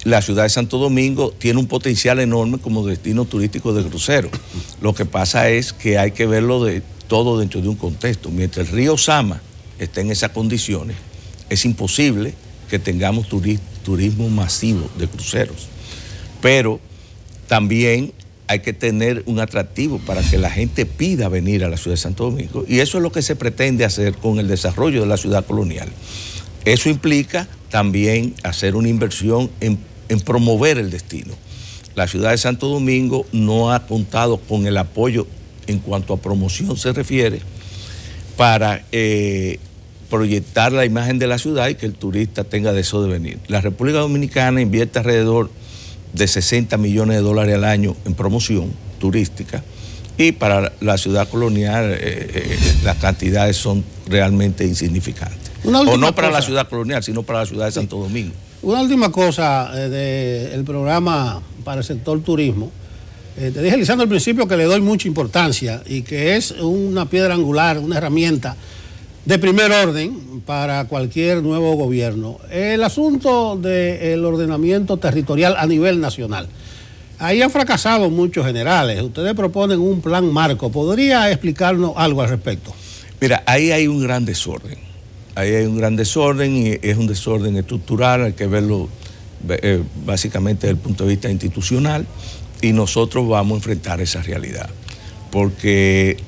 La ciudad de Santo Domingo tiene un potencial enorme como destino turístico de crucero. Lo que pasa es que hay que verlo de todo dentro de un contexto. Mientras el río Sama esté en esas condiciones, es imposible que tengamos turismo masivo de cruceros. Pero también hay que tener un atractivo para que la gente pida venir a la ciudad de Santo Domingo, y eso es lo que se pretende hacer con el desarrollo de la ciudad colonial. Eso implica también hacer una inversión en promover el destino. La ciudad de Santo Domingo no ha contado con el apoyo en cuanto a promoción se refiere para proyectar la imagen de la ciudad y que el turista tenga deseo de venir. La República Dominicana invierte alrededor de 60 millones de dólares al año en promoción turística, y para la ciudad colonial las cantidades son realmente insignificantes. O no para la ciudad colonial, sino para la ciudad de Santo Domingo. Una última cosa del programa para el sector turismo. Te dije, Lisandro, al principio que le doy mucha importancia y que es una piedra angular, una herramienta de primer orden para cualquier nuevo gobierno. El asunto del ordenamiento territorial a nivel nacional. Ahí han fracasado muchos generales. Ustedes proponen un plan marco. ¿Podría explicarnos algo al respecto? Mira, ahí hay un gran desorden. Ahí hay un gran desorden y es un desorden estructural, hay que verlo básicamente desde el punto de vista institucional, y nosotros vamos a enfrentar esa realidad, porque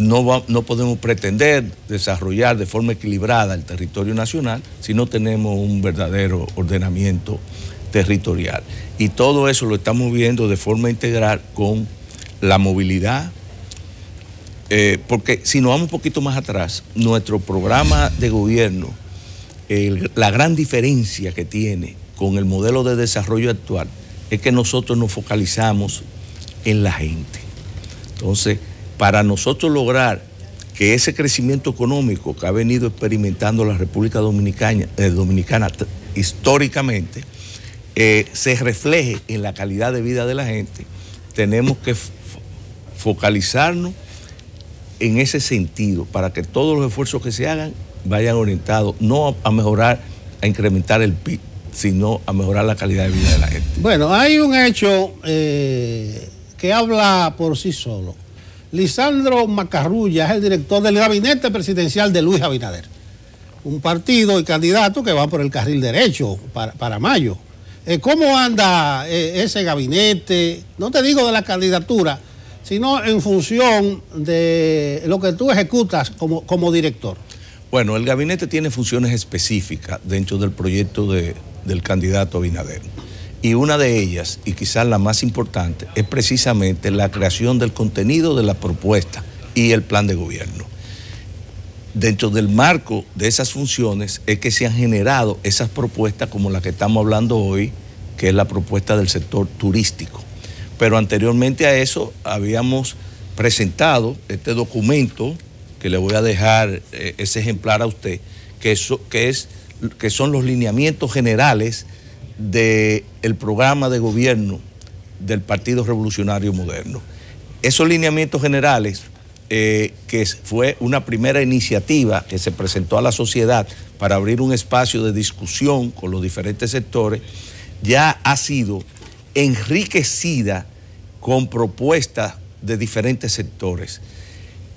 no podemos pretender desarrollar de forma equilibrada el territorio nacional si no tenemos un verdadero ordenamiento territorial. Y todo eso lo estamos viendo de forma integral con la movilidad, porque si nos vamos un poquito más atrás, nuestro programa de gobierno, la gran diferencia que tiene con el modelo de desarrollo actual es que nosotros nos focalizamos en la gente. Entonces, para nosotros lograr que ese crecimiento económico que ha venido experimentando la República Dominicana históricamente se refleje en la calidad de vida de la gente, tenemos que focalizarnos en ese sentido para que todos los esfuerzos que se hagan vayan orientados no a mejorar, a incrementar el PIB, sino a mejorar la calidad de vida de la gente. Bueno, hay un hecho que habla por sí solo. Lisandro Macarrulla es el director del gabinete presidencial de Luis Abinader, un partido y candidato que va por el carril derecho para mayo. ¿Cómo anda ese gabinete? No te digo de la candidatura, sino en función de lo que tú ejecutas como director. Bueno, el gabinete tiene funciones específicas dentro del proyecto del candidato Abinader. Y una de ellas, y quizás la más importante, es precisamente la creación del contenido de la propuesta y el plan de gobierno. Dentro del marco de esas funciones es que se han generado esas propuestas como la que estamos hablando hoy, que es la propuesta del sector turístico. Pero anteriormente a eso habíamos presentado este documento, que le voy a dejar ese ejemplar a usted, que son los lineamientos generales del programa de gobierno del Partido Revolucionario Moderno. Esos lineamientos generales, que fue una primera iniciativa que se presentó a la sociedad para abrir un espacio de discusión con los diferentes sectores, ya ha sido enriquecida con propuestas de diferentes sectores.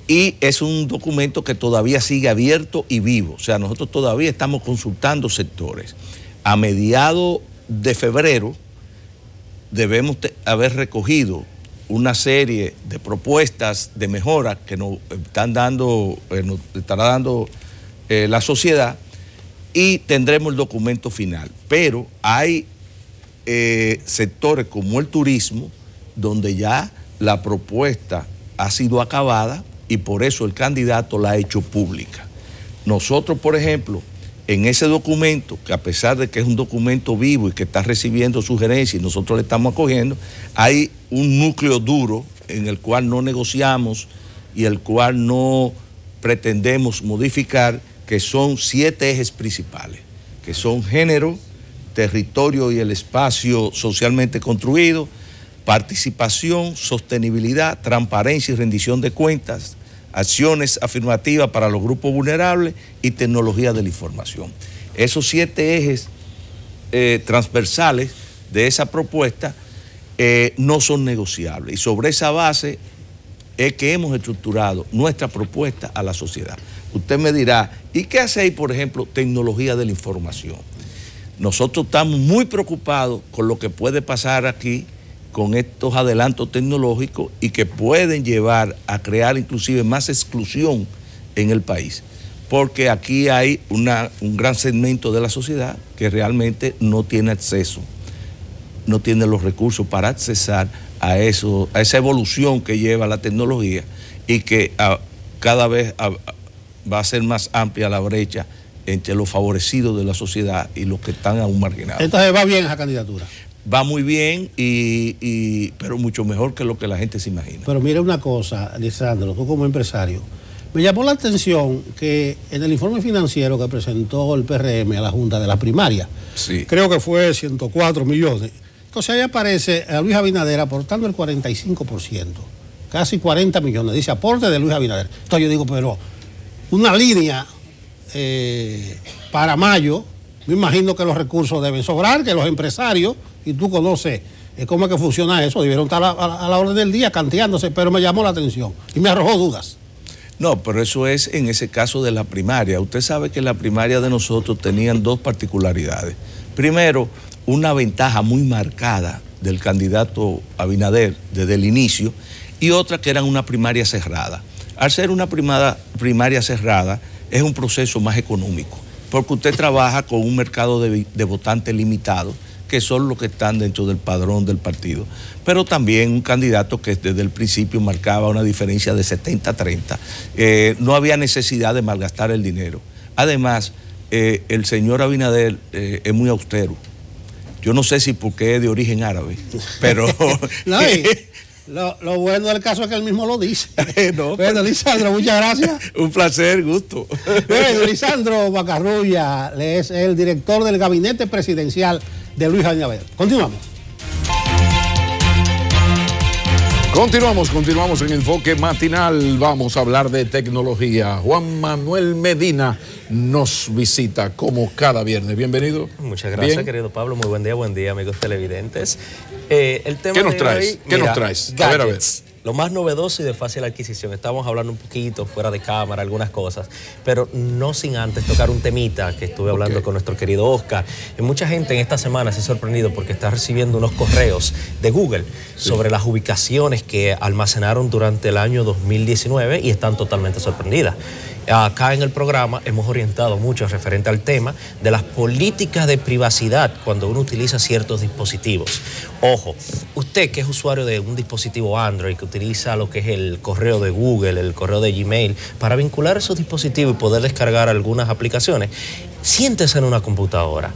Y es un documento que todavía sigue abierto y vivo. O sea, nosotros todavía estamos consultando sectores. A mediados de febrero debemos haber recogido una serie de propuestas de mejora que nos estará dando la sociedad, y tendremos el documento final. Pero hay sectores como el turismo donde ya la propuesta ha sido acabada y por eso el candidato la ha hecho pública. Nosotros, por ejemplo, en ese documento, que a pesar de que es un documento vivo y que está recibiendo sugerencias y nosotros le estamos acogiendo, hay un núcleo duro en el cual no negociamos y el cual no pretendemos modificar, que son 7 ejes principales, que son género, territorio y el espacio socialmente construido, participación, sostenibilidad, transparencia y rendición de cuentas, acciones afirmativas para los grupos vulnerables y tecnología de la información. Esos 7 ejes transversales de esa propuesta no son negociables, y sobre esa base es que hemos estructurado nuestra propuesta a la sociedad. Usted me dirá, ¿y qué hace ahí, por ejemplo, tecnología de la información? Nosotros estamos muy preocupados con lo que puede pasar aquí con estos adelantos tecnológicos y que pueden llevar a crear inclusive más exclusión en el país, porque aquí hay un gran segmento de la sociedad que realmente no tiene acceso, no tiene los recursos para accesar a esa evolución que lleva la tecnología, y que cada vez va a ser más amplia la brecha entre los favorecidos de la sociedad y los que están aún marginados. Entonces va bien esa candidatura. Va muy bien, pero mucho mejor que lo que la gente se imagina. Pero mira una cosa, Lisandro, tú como empresario, me llamó la atención que en el informe financiero que presentó el PRM a la Junta de la Primaria, sí, creo que fue 104 millones. Entonces ahí aparece a Luis Abinader aportando el 45%, casi 40 millones, dice aporte de Luis Abinader. Entonces yo digo, pero una línea para mayo, me imagino que los recursos deben sobrar, que los empresarios, y tú conoces cómo es que funciona eso, debieron estar a la orden del día canteándose, pero me llamó la atención y me arrojó dudas. No, pero eso es en ese caso de la primaria. Usted sabe que la primaria de nosotros tenían 2 particularidades. Primero, una ventaja muy marcada del candidato Abinader desde el inicio, y otra que eran una primaria cerrada. Al ser una primaria cerrada, es un proceso más económico, porque usted trabaja con un mercado de votantes limitado, que son los que están dentro del padrón del partido, pero también un candidato que desde el principio marcaba una diferencia de 70-30. No había necesidad de malgastar el dinero. Además, el señor Abinader es muy austero. Yo no sé si porque es de origen árabe, pero... No, lo bueno del caso es que él mismo lo dice. No, bueno, Lisandro, muchas gracias. Un placer, gusto. Bueno, Lisandro Macarrulla es el director del gabinete presidencial de Luis Abinader. Continuamos. Continuamos en Enfoque Matinal. Vamos a hablar de tecnología. Juan Manuel Medina nos visita como cada viernes. Bienvenido. Muchas gracias, Bien. querido Pablo. Muy buen día, amigos televidentes. El tema ¿Qué nos de traes? hoy, ¿Qué mira, nos traes? Gadgets. Lo más novedoso y de fácil adquisición. Estamos hablando un poquito fuera de cámara, algunas cosas, pero no sin antes tocar un temita que estuve hablando con nuestro querido Oscar. Y mucha gente en esta semana se ha sorprendido porque está recibiendo unos correos de Google sobre las ubicaciones que almacenaron durante el año 2019 y están totalmente sorprendidas. Acá en el programa hemos orientado mucho referente al tema de las políticas de privacidad cuando uno utiliza ciertos dispositivos. Ojo, usted que es usuario de un dispositivo Android, que utiliza lo que es el correo de Google, el correo de Gmail, para vincular esos dispositivos y poder descargar algunas aplicaciones, siéntese en una computadora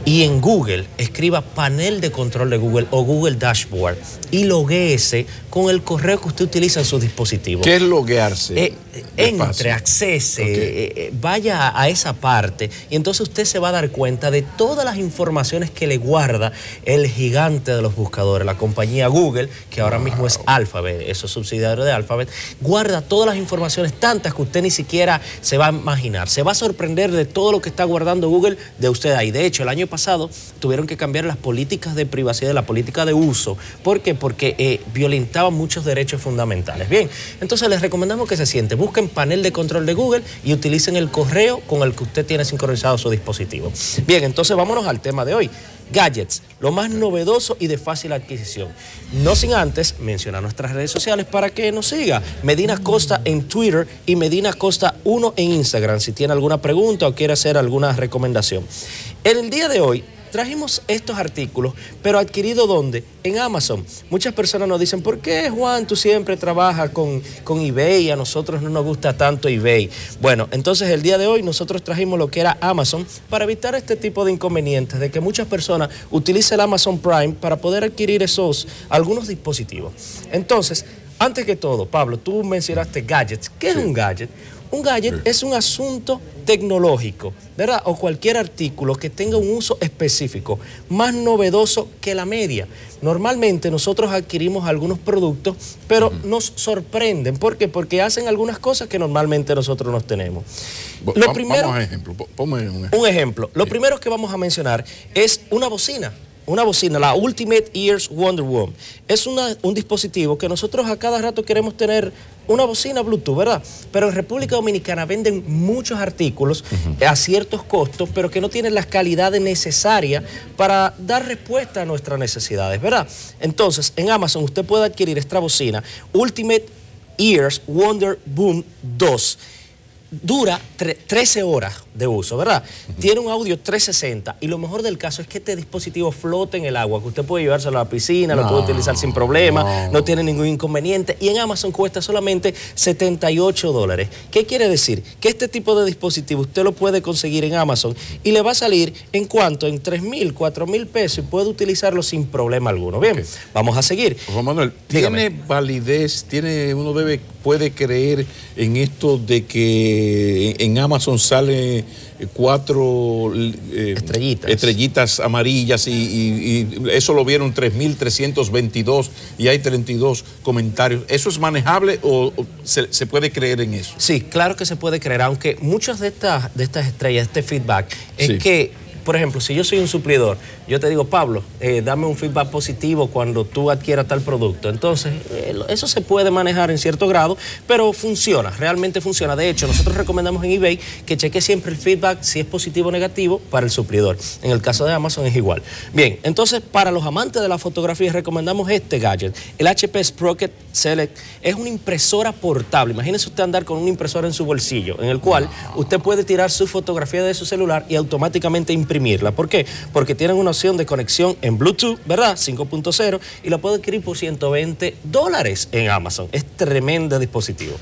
y en Google escriba panel de control de Google o Google Dashboard y loguéese con el correo que usted utiliza en su dispositivo. ¿Qué es loguearse? Entre, accese, vaya a esa parte y entonces usted se va a dar cuenta de todas las informaciones que le guarda el gigante de los buscadores, la compañía Google, que ahora mismo es Alphabet, eso es subsidiario de Alphabet, guarda todas las informaciones, tantas que usted ni siquiera se va a imaginar. Se va a sorprender de todo lo que está guardando Google de usted ahí. De hecho, el año pasado tuvieron que cambiar las políticas de privacidad, la política de uso. ¿Por qué? Porque violentaban muchos derechos fundamentales. Bien, entonces les recomendamos que se siente, busquen panel de control de Google y utilicen el correo con el que usted tiene sincronizado su dispositivo. Bien, entonces vámonos al tema de hoy. Gadgets, lo más novedoso y de fácil adquisición. No sin antes mencionar nuestras redes sociales para que nos siga. Medina Costa en Twitter y Medina Costa 1 en Instagram, si tiene alguna pregunta o quiere hacer alguna recomendación. En el día de hoy trajimos estos artículos, pero adquirido ¿dónde? En Amazon. Muchas personas nos dicen, ¿por qué, Juan, tú siempre trabajas con eBay y a nosotros no nos gusta tanto eBay? Bueno, entonces el día de hoy nosotros trajimos lo que era Amazon para evitar este tipo de inconvenientes, de que muchas personas utilicen el Amazon Prime para poder adquirir algunos dispositivos. Entonces, antes que todo, Pablo, tú mencionaste gadgets. ¿Qué es un gadget? Un gadget es un asunto tecnológico, ¿verdad? O cualquier artículo que tenga un uso específico, más novedoso que la media. Normalmente nosotros adquirimos algunos productos, pero nos sorprenden. ¿Por qué? Porque hacen algunas cosas que normalmente nosotros no tenemos. Lo primero, vamos a ejemplo. Ponme un ejemplo. Lo primero que vamos a mencionar es una bocina. Una bocina, la Ultimate Ears Wonder Woman. Es un dispositivo que nosotros a cada rato queremos tener una bocina Bluetooth, ¿verdad? Pero en República Dominicana venden muchos artículos a ciertos costos, pero que no tienen las calidades necesarias para dar respuesta a nuestras necesidades, ¿verdad? Entonces, en Amazon usted puede adquirir esta bocina Ultimate Ears Wonder Boom 2. Dura 13 horas de uso, ¿verdad? Tiene un audio 360 y lo mejor del caso es que este dispositivo flota en el agua, que usted puede llevárselo a la piscina, lo puede utilizar sin problema, no tiene ningún inconveniente y en Amazon cuesta solamente $78. ¿Qué quiere decir? Que este tipo de dispositivo usted lo puede conseguir en Amazon y le va a salir en cuanto, en 3,000, 4,000 pesos y puede utilizarlo sin problema alguno. Bien, vamos a seguir. Juan Manuel, ¿tiene validez? ¿Puede creer en esto de que en Amazon sale 4 estrellitas amarillas y eso lo vieron 3,322 y hay 32 comentarios? ¿Eso es manejable o se puede creer en eso? Sí, claro que se puede creer, aunque muchas de estas estrellas, este feedback, es que, por ejemplo, si yo soy un suplidor, yo te digo, Pablo, dame un feedback positivo cuando tú adquieras tal producto. Entonces, eso se puede manejar en cierto grado, pero funciona, realmente funciona. De hecho, nosotros recomendamos en eBay que cheque siempre el feedback, si es positivo o negativo, para el suplidor. En el caso de Amazon es igual. Bien, entonces, para los amantes de la fotografía, recomendamos este gadget. El HP Sprocket Select es una impresora portable. Imagínese usted andar con una impresora en su bolsillo, en el cual usted puede tirar su fotografía de su celular y automáticamente imprimirla. ¿Por qué? Porque tienen una opción de conexión en Bluetooth, ¿verdad? 5.0 y la puede adquirir por $120 en Amazon. Es tremendo dispositivo.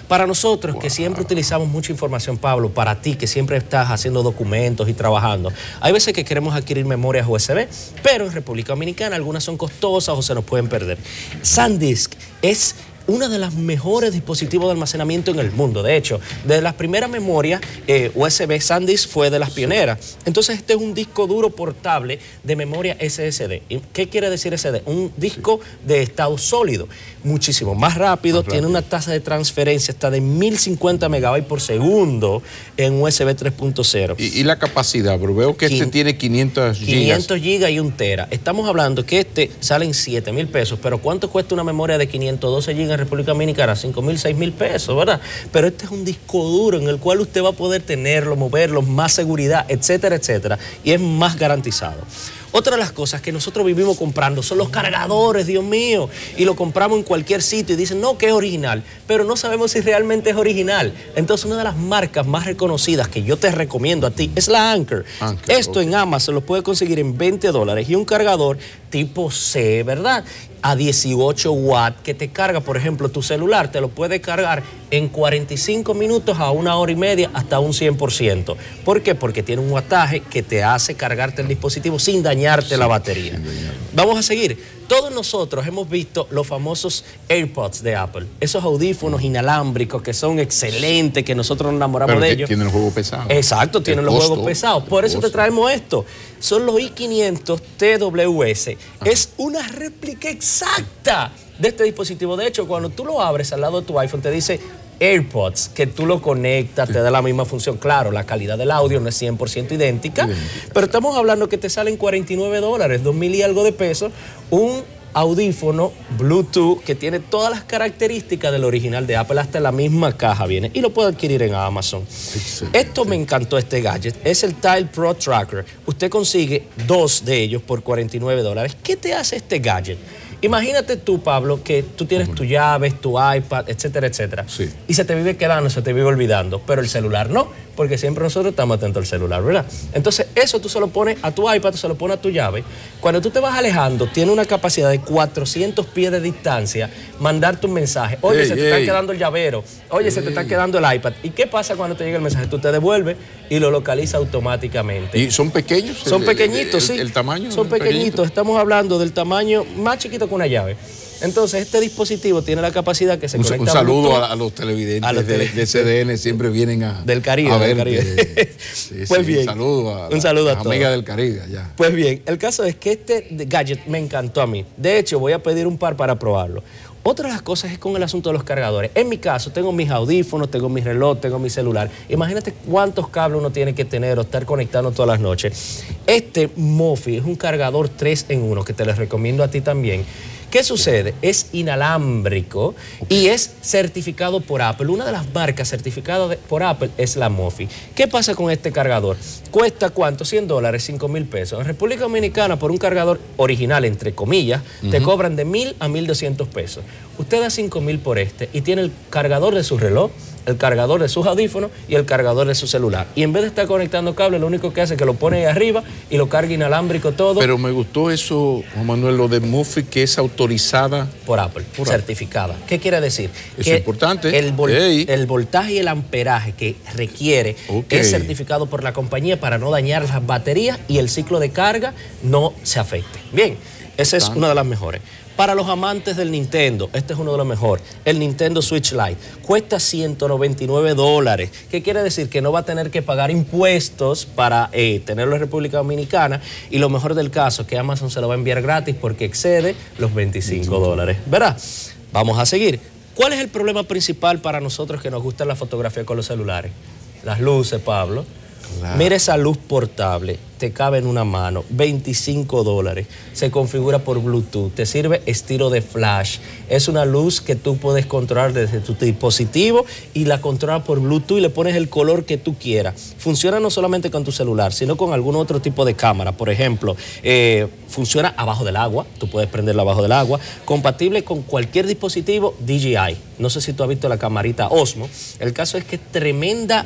Para nosotros, que siempre utilizamos mucha información, Pablo, para ti, que siempre estás haciendo documentos y trabajando, hay veces que queremos adquirir memorias USB, pero en República Dominicana algunas son costosas o se nos pueden perder. SanDisk es uno de los mejores dispositivos de almacenamiento en el mundo. De hecho, de las primeras memorias USB, SanDisk fue de las pioneras. Entonces, este es un disco duro portable de memoria SSD. ¿Qué quiere decir SD? Un disco de estado sólido, muchísimo más rápido, tiene una tasa de transferencia hasta de 1050 megabytes por segundo en USB 3.0. ¿Y la capacidad? Pero veo que este tiene 500 gigas. 500 gigas y 1 tera. Estamos hablando que este sale en 7,000 pesos, pero ¿cuánto cuesta una memoria de 512 gigas en República Dominicana? 5,000, 6,000 pesos, ¿verdad? Pero este es un disco duro en el cual usted va a poder tenerlo, moverlo, más seguridad, etcétera, etcétera, y es más garantizado. Otra de las cosas que nosotros vivimos comprando son los cargadores, Dios mío, y lo compramos en cualquier sitio y dicen, no, que es original, pero no sabemos si realmente es original. Entonces, una de las marcas más reconocidas que yo te recomiendo a ti es la Anker. Esto en Amazon lo puedes conseguir en $20 y un cargador tipo C, ¿verdad? A 18 watts que te carga, por ejemplo, tu celular, te lo puede cargar en 45 minutos a 1 hora y media hasta un 100%. ¿Por qué? Porque tiene un wattaje que te hace cargarte el dispositivo sin dañarte la batería. Vamos a seguir. Todos nosotros hemos visto los famosos AirPods de Apple, esos audífonos inalámbricos que son excelentes, que nosotros nos enamoramos de ellos. Tienen los juegos pesados. Exacto, tienen los juegos pesados. Por eso te traemos esto. Son los i500 TWS. Es una réplica exacta de este dispositivo. De hecho, cuando tú lo abres al lado de tu iPhone, te dice AirPods, que tú lo conectas, te da la misma función. Claro, la calidad del audio no es 100% idéntica, pero estamos hablando que te salen $49, 2,000 y algo de pesos, un audífono Bluetooth que tiene todas las características del original de Apple, hasta la misma caja viene, y lo puede adquirir en Amazon. Esto me encantó, este gadget, es el Tile Pro Tracker. Usted consigue 2 de ellos por $49. ¿Qué te hace este gadget? Imagínate tú, Pablo, que tú tienes tu llave, tu iPad, etcétera, etcétera. Sí. Y se te vive quedando, se te vive olvidando. Pero el celular no, porque siempre nosotros estamos atentos al celular, ¿verdad? Entonces, eso tú se lo pones a tu iPad, tú se lo pones a tu llave. Cuando tú te vas alejando, tiene una capacidad de 400 pies de distancia, mandarte un mensaje. Oye, se te está quedando el llavero. Oye, se te está quedando el iPad. ¿Y qué pasa cuando te llega el mensaje? Tú te devuelves y lo localiza automáticamente. ¿Y son pequeños? Son pequeñitos, sí. ¿El tamaño? Son pequeñitos. Estamos hablando del tamaño más chiquito que una llave. Entonces, este dispositivo tiene la capacidad que se conecta. Un saludo a los televidentes de CDN, siempre vienen del Caribe. A ver, del Caribe. Pues bien. Un saludo a las amigas del Caribe allá. Pues bien, el caso es que este gadget me encantó a mí. De hecho, voy a pedir un par para probarlo. Otra de las cosas es con el asunto de los cargadores. En mi caso, tengo mis audífonos, tengo mi reloj, tengo mi celular. Imagínate cuántos cables uno tiene que tener o estar conectando todas las noches. Este Mophie es un cargador 3 en 1 que te les recomiendo a ti también. ¿Qué sucede? Es inalámbrico y es certificado por Apple. Una de las marcas certificadas por Apple es la Mophie. ¿Qué pasa con este cargador? ¿Cuesta cuánto? $100, 5,000 pesos. En República Dominicana, por un cargador original, entre comillas, te cobran de 1,000 a 1,200 pesos. Usted da 5,000 por este y tiene el cargador de su reloj, el cargador de sus audífonos y el cargador de su celular. Y en vez de estar conectando cables, lo único que hace es que lo pone ahí arriba y lo carga inalámbrico todo. Pero me gustó eso, Juan Manuel, lo de Mophie, que es autorizada por Apple, certificada. ¿Qué quiere decir? Es importante. El voltaje y el amperaje que requiere es certificado por la compañía para no dañar las baterías y el ciclo de carga no se afecte. Bien, esa es una de las mejores. Para los amantes del Nintendo, este es uno de los mejores. El Nintendo Switch Lite cuesta $199. ¿Qué quiere decir? Que no va a tener que pagar impuestos para tenerlo en República Dominicana. Y lo mejor del caso es que Amazon se lo va a enviar gratis porque excede los $25. ¿Verdad? Vamos a seguir. ¿Cuál es el problema principal para nosotros que nos gusta la fotografía con los celulares? Las luces, Pablo. Claro. Mira esa luz portable, te cabe en una mano, $25, se configura por Bluetooth, te sirve estilo de flash, es una luz que tú puedes controlar desde tu dispositivo y la controlas por Bluetooth y le pones el color que tú quieras. Funciona no solamente con tu celular, sino con algún otro tipo de cámara. Por ejemplo, funciona abajo del agua, tú puedes prenderla abajo del agua, compatible con cualquier dispositivo DJI. No sé si tú has visto la camarita Osmo. El caso es que tremenda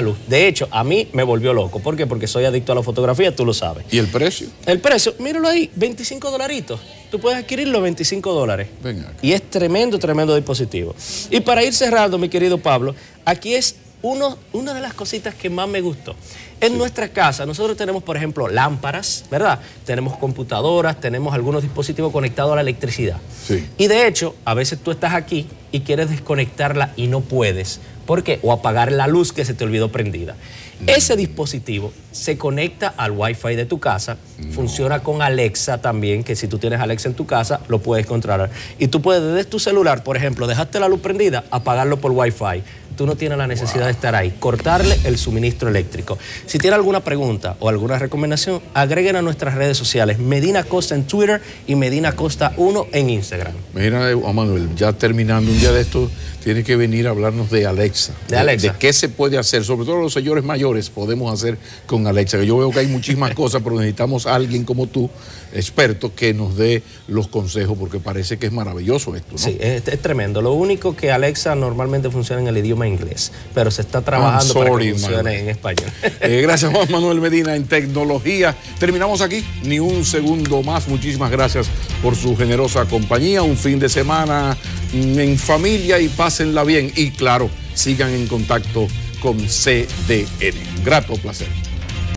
luz. De hecho, a mí me volvió loco. ¿Por qué? Porque soy adicto a la fotografía, tú lo sabes. ¿Y el precio? El precio, míralo ahí, $25. Tú puedes adquirirlo $25. Venga acá. Y es tremendo dispositivo. Y para ir cerrando, mi querido Pablo, aquí es una de las cositas que más me gustó. En nuestra casa, nosotros tenemos, por ejemplo, lámparas, ¿verdad? Tenemos computadoras, tenemos algunos dispositivos conectados a la electricidad. Sí. Y de hecho, a veces tú estás aquí y quieres desconectarla y no puedes. ¿Por qué? O apagar la luz que se te olvidó prendida. Ese dispositivo se conecta al Wi-Fi de tu casa, funciona con Alexa también, que si tú tienes Alexa en tu casa, lo puedes controlar. Y tú puedes desde tu celular, por ejemplo, dejaste la luz prendida, apagarlo por Wi-Fi. Tú no tienes la necesidad de estar ahí, cortarle el suministro eléctrico. Si tiene alguna pregunta o alguna recomendación, agreguen a nuestras redes sociales, Medina Costa en Twitter y Medina Costa 1 en Instagram. Mira, Juan Manuel, ya terminando un día de esto, tiene que venir a hablarnos de Alexa. De Alexa. De qué se puede hacer, sobre todo los señores mayores podemos hacer con Alexa. Yo veo que hay muchísimas cosas, pero necesitamos a alguien como tú, experto, que nos dé los consejos, porque parece que es maravilloso esto, ¿no? Sí, es tremendo. Lo único que Alexa normalmente funciona en el idioma inglés, pero se está trabajando para que funcione en español. Gracias, Juan Manuel Medina, en tecnología. Terminamos aquí, ni un segundo más. Muchísimas gracias por su generosa compañía. Un fin de semana en familia y pásenla bien. Y claro, sigan en contacto con CDN. Grato placer.